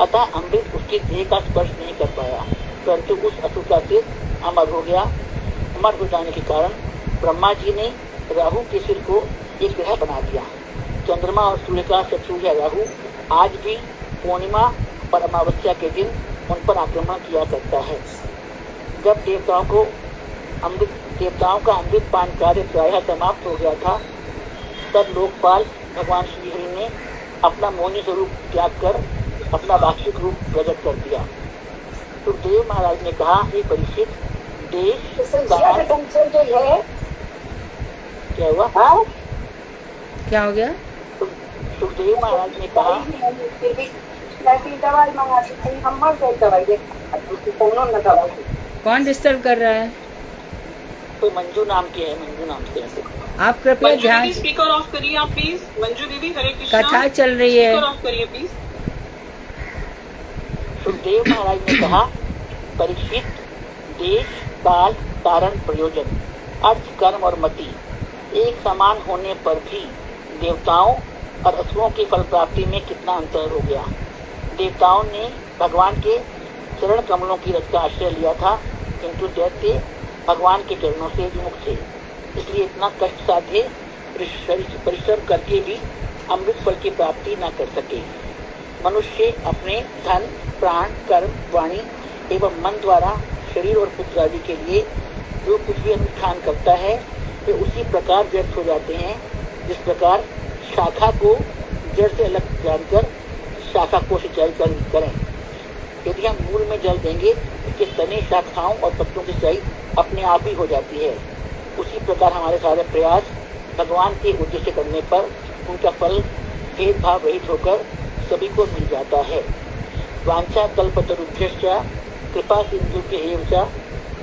Speaker 3: अतः अमृत उसकी देह का स्पर्श नहीं कर पाया, परंतु उस असुर का सिर अमर हो गया। अमर हो जाने के कारण ब्रह्मा जी ने राहु के सिर को एक ग्रह बना दिया। चंद्रमा और सूर्य का शत्रु है राहु आज भी पूर्णिमा और अमावस्या के दिन उन पर आक्रमण किया करता है। जब देवताओं का अमृत पान कार्य प्रायः समाप्त हो गया था, तब लोकपाल भगवान श्री हरि ने अपना मोहिनी स्वरूप त्याग कर अपना वास्तविक रूप प्रकट कर दिया। तो देव महाराज ने कहा, हे परीक्षित, देश क्या हुआ?
Speaker 1: क्या हो गया?
Speaker 3: सुखदेव महाराज ने कहा,
Speaker 1: कौन डिस्टर्ब कर रहा है?
Speaker 3: तो मंजू नाम की है, मंजू नाम से
Speaker 1: आप कृपया ध्यान।
Speaker 4: स्पीकर ऑफ करिए आप प्लीज। मंजू दीदी, हरे कृष्णा।
Speaker 1: कथा चल रही है।
Speaker 4: स्पीकर ऑफ करिए प्लीज।
Speaker 3: सुखदेव महाराज ने कहा, परीक्षित, देश, काल, कारण, प्रयोजन, अर्थ, कर्म और मति एक समान होने पर भी देवताओं और असुरों की फल प्राप्ति में कितना अंतर हो गया। देवताओं ने भगवान के चरण कमलों की रस का आश्रय लिया था, किंतु दैत्य भगवान के चरणों से विमुख थे, इसलिए इतना कष्ट साध्य परिश्रम करके भी अमृत फल की प्राप्ति न कर सके। मनुष्य अपने धन, प्राण, कर्म, वाणी एवं मन द्वारा शरीर और पुत्र आदि के लिए जो कुछ भी अनुष्ठान करता है, वे उसी प्रकार व्यर्थ हो जाते हैं जिस प्रकार शाखा को जड़ से अलग जानकर शाखा को सिंचाई करें। यदि हम मूल में जल देंगे, उसके तने, शाखाओं और पत्तों की सिंचाई अपने आप ही हो जाती है। उसी प्रकार हमारे सारे प्रयास भगवान के उद्देश्य करने पर उनका फल भेदभाव रहित होकर सभी को मिल जाता है। वांछा कल्पतरुभ्यश्च कृपा सिंधु के एवं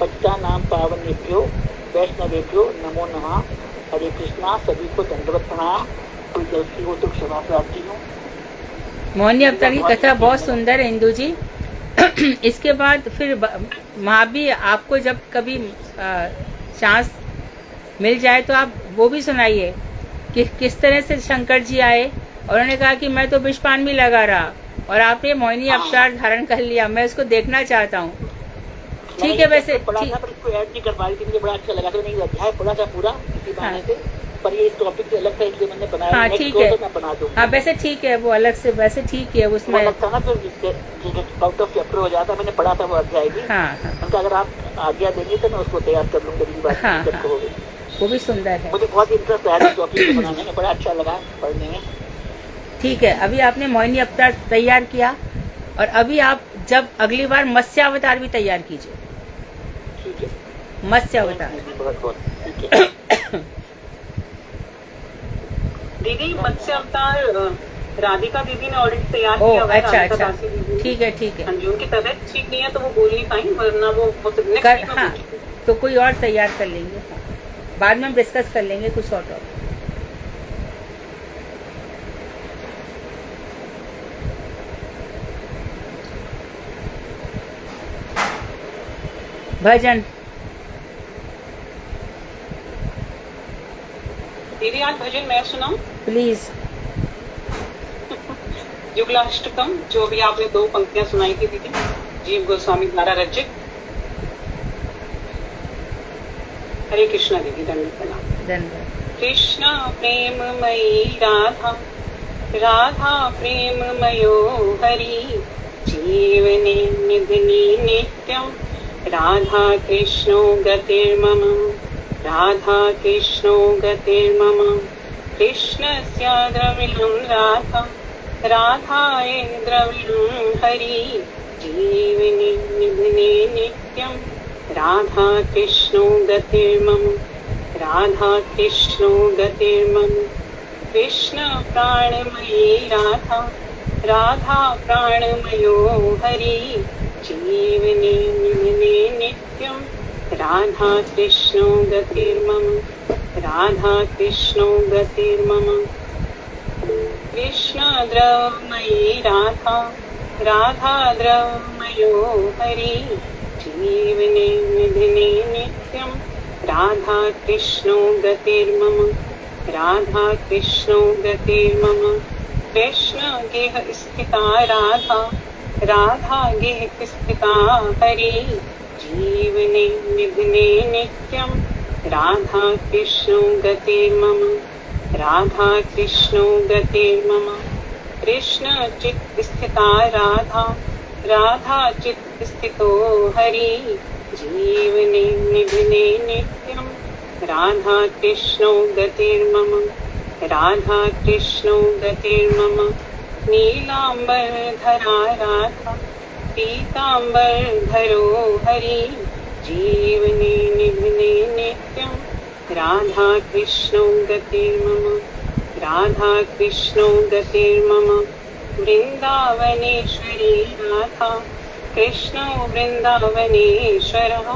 Speaker 3: पतिता नाम पावनेभ्यो वैष्णवेभ्यो नमो नमः। हरे कृष्णा। सभी को दंडवत प्रणाम। कोई गलती हो तो क्षमा प्रार्थी हूँ।
Speaker 1: मोहिनी अवतार की कथा बहुत सुंदर है इंदु जी। इसके बाद फिर महावी आपको जब कभी चांस मिल जाए तो आप वो भी सुनाइए कि किस तरह से शंकर जी आए और उन्होंने कहा कि मैं तो विषपान भी लगा रहा और आपने मोहिनी अवतार धारण कर लिया। मैं उसको देखना चाहता हूँ। ठीक है, वैसे
Speaker 3: पढ़ा था पर इसको ऐड नहीं कर पा रही थी, मुझे बड़ा अच्छा लगा। तो नहीं अध्याय पढ़ा था पूरा इसी बहाने से, पर ये टॉपिक से अलग था इसलिए मैंने बनाया।
Speaker 1: हाँ ठीक है,
Speaker 3: तो मैं बना दूँ।
Speaker 1: हाँ वैसे ठीक है, वो अलग से वैसे ठीक है उसमें
Speaker 3: लगता ना फिर आउट ऑफ चैप्टर हो जाता। मैंने पढ़ा था वो अध्याय भी।
Speaker 1: हाँ हाँ
Speaker 3: उनका अगर आप आज्ञा देंगे तो मैं उसको तैयार कर लूँगा।
Speaker 1: हाँ, वो भी सुंदर है।
Speaker 3: मुझे बहुत इंटरेस्ट आया टॉपिक बनाने में, बड़ा अच्छा लगा पढ़ने में।
Speaker 1: ठीक है, अभी आपने मोहिनी अवतार तैयार किया और अभी आप जब अगली बार मत्स्य अवतार भी तैयार कीजिए।
Speaker 3: ठीक है,
Speaker 1: मत्स्य अवतार।
Speaker 3: बहुत बहुत ठीक है।
Speaker 4: दीदी मत्स्य अवतार राधिका दीदी ने ऑडिट तैयार
Speaker 1: ओ
Speaker 4: किया हुआ है,
Speaker 1: अच्छा
Speaker 4: राधिका
Speaker 1: अच्छा,
Speaker 4: दासी दीदी ने।
Speaker 1: ठीक है ठीक है।
Speaker 4: हाँ जी, उनकी तबीयत ठीक नहीं है तो वो बोल नहीं पाई, वरना वो नेक्स्ट
Speaker 1: कर
Speaker 4: वीक में
Speaker 1: हाँ,
Speaker 4: बोल चुकी।
Speaker 1: तो कोई और तैयार कर लेंगे, हाँ। बाद में हम डिस्कस कर लेंगे कुछ और टॉपिक। भजन
Speaker 4: दीदी आज भजन मैं सुनाऊं?
Speaker 1: प्लीज।
Speaker 4: युगलाष्टकम, जो भी आपने 2 पंक्तियां सुनाई थी दीदी, जीव गोस्वामी द्वारा रचित। हरे कृष्णा दीदी, दंडवत प्रणाम।
Speaker 1: धन्यवाद।
Speaker 4: कृष्ण प्रेममयी राधा, राधा प्रेममयो हरि, जीवने निधिनि नित्यं, राधा कृष्णो गतिर्मम, राधा कृष्णो गतिर्मम। कृष्णस्य द्रविणं राधा, राधायै द्रविणं हरि, जीवने निधिने नित्यं, राधा कृष्णो गतिर्मम, राधा कृष्णो गतिर्मम। कृष्ण प्राणमयी राधा, राधा प्राणमयो हरि, जीवने निधिने नित्यं, राधा कृष्णो गतिर्मम, राधा कृष्णो गतिर्मम। कृष्ण द्रवमयी राधा, राधा द्रवमयो हरि, जीवने निधिने नित्यं, राधा कृष्णो गतिर्मम, राधा कृष्णो गतिर्मम। कृष्ण गेह स्थिता राधा, राधा गेह स्थिता हरि, जीवने निधिने नित्यं, राधा कृष्णो गतिर्मम, राधा कृष्णो गतिर्मम। कृष्ण चित् स्थिता राधा, राधा चित् स्थितो हरि, जीवने निधिने नित्यं, राधा कृष्णो गतिर्मम, राधा कृष्णो गतिर्मम। नीलाम्बरधरा राधा, पीताम्बरधरो हरि, जीवने निधिने नित्यं, राधा कृष्णो गतिर्मम, राधा कृष्णो गतिर्मम। वृन्दावनेश्वरी राधा, कृष्णो वृन्दावनेश्वरः,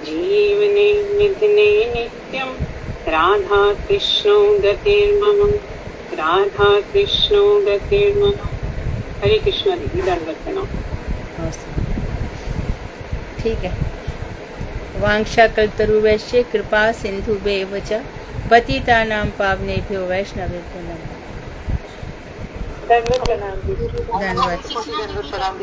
Speaker 4: जीवने निधिने नित्यं, राधा कृष्णो गतिर्मम, राधा कृष्णो गतिर्मम। हरे कृष्ण दीदी, दंडवत प्रणाम।
Speaker 1: ठीक है। वांछा कल्पतरुवैश्य कृपा सिंधुभ्येव च पतितानां पावनेभ्यो वैष्णवेभ्यो नमः।
Speaker 2: दंडवत प्रणाम दीदी।
Speaker 1: धन्यवाद।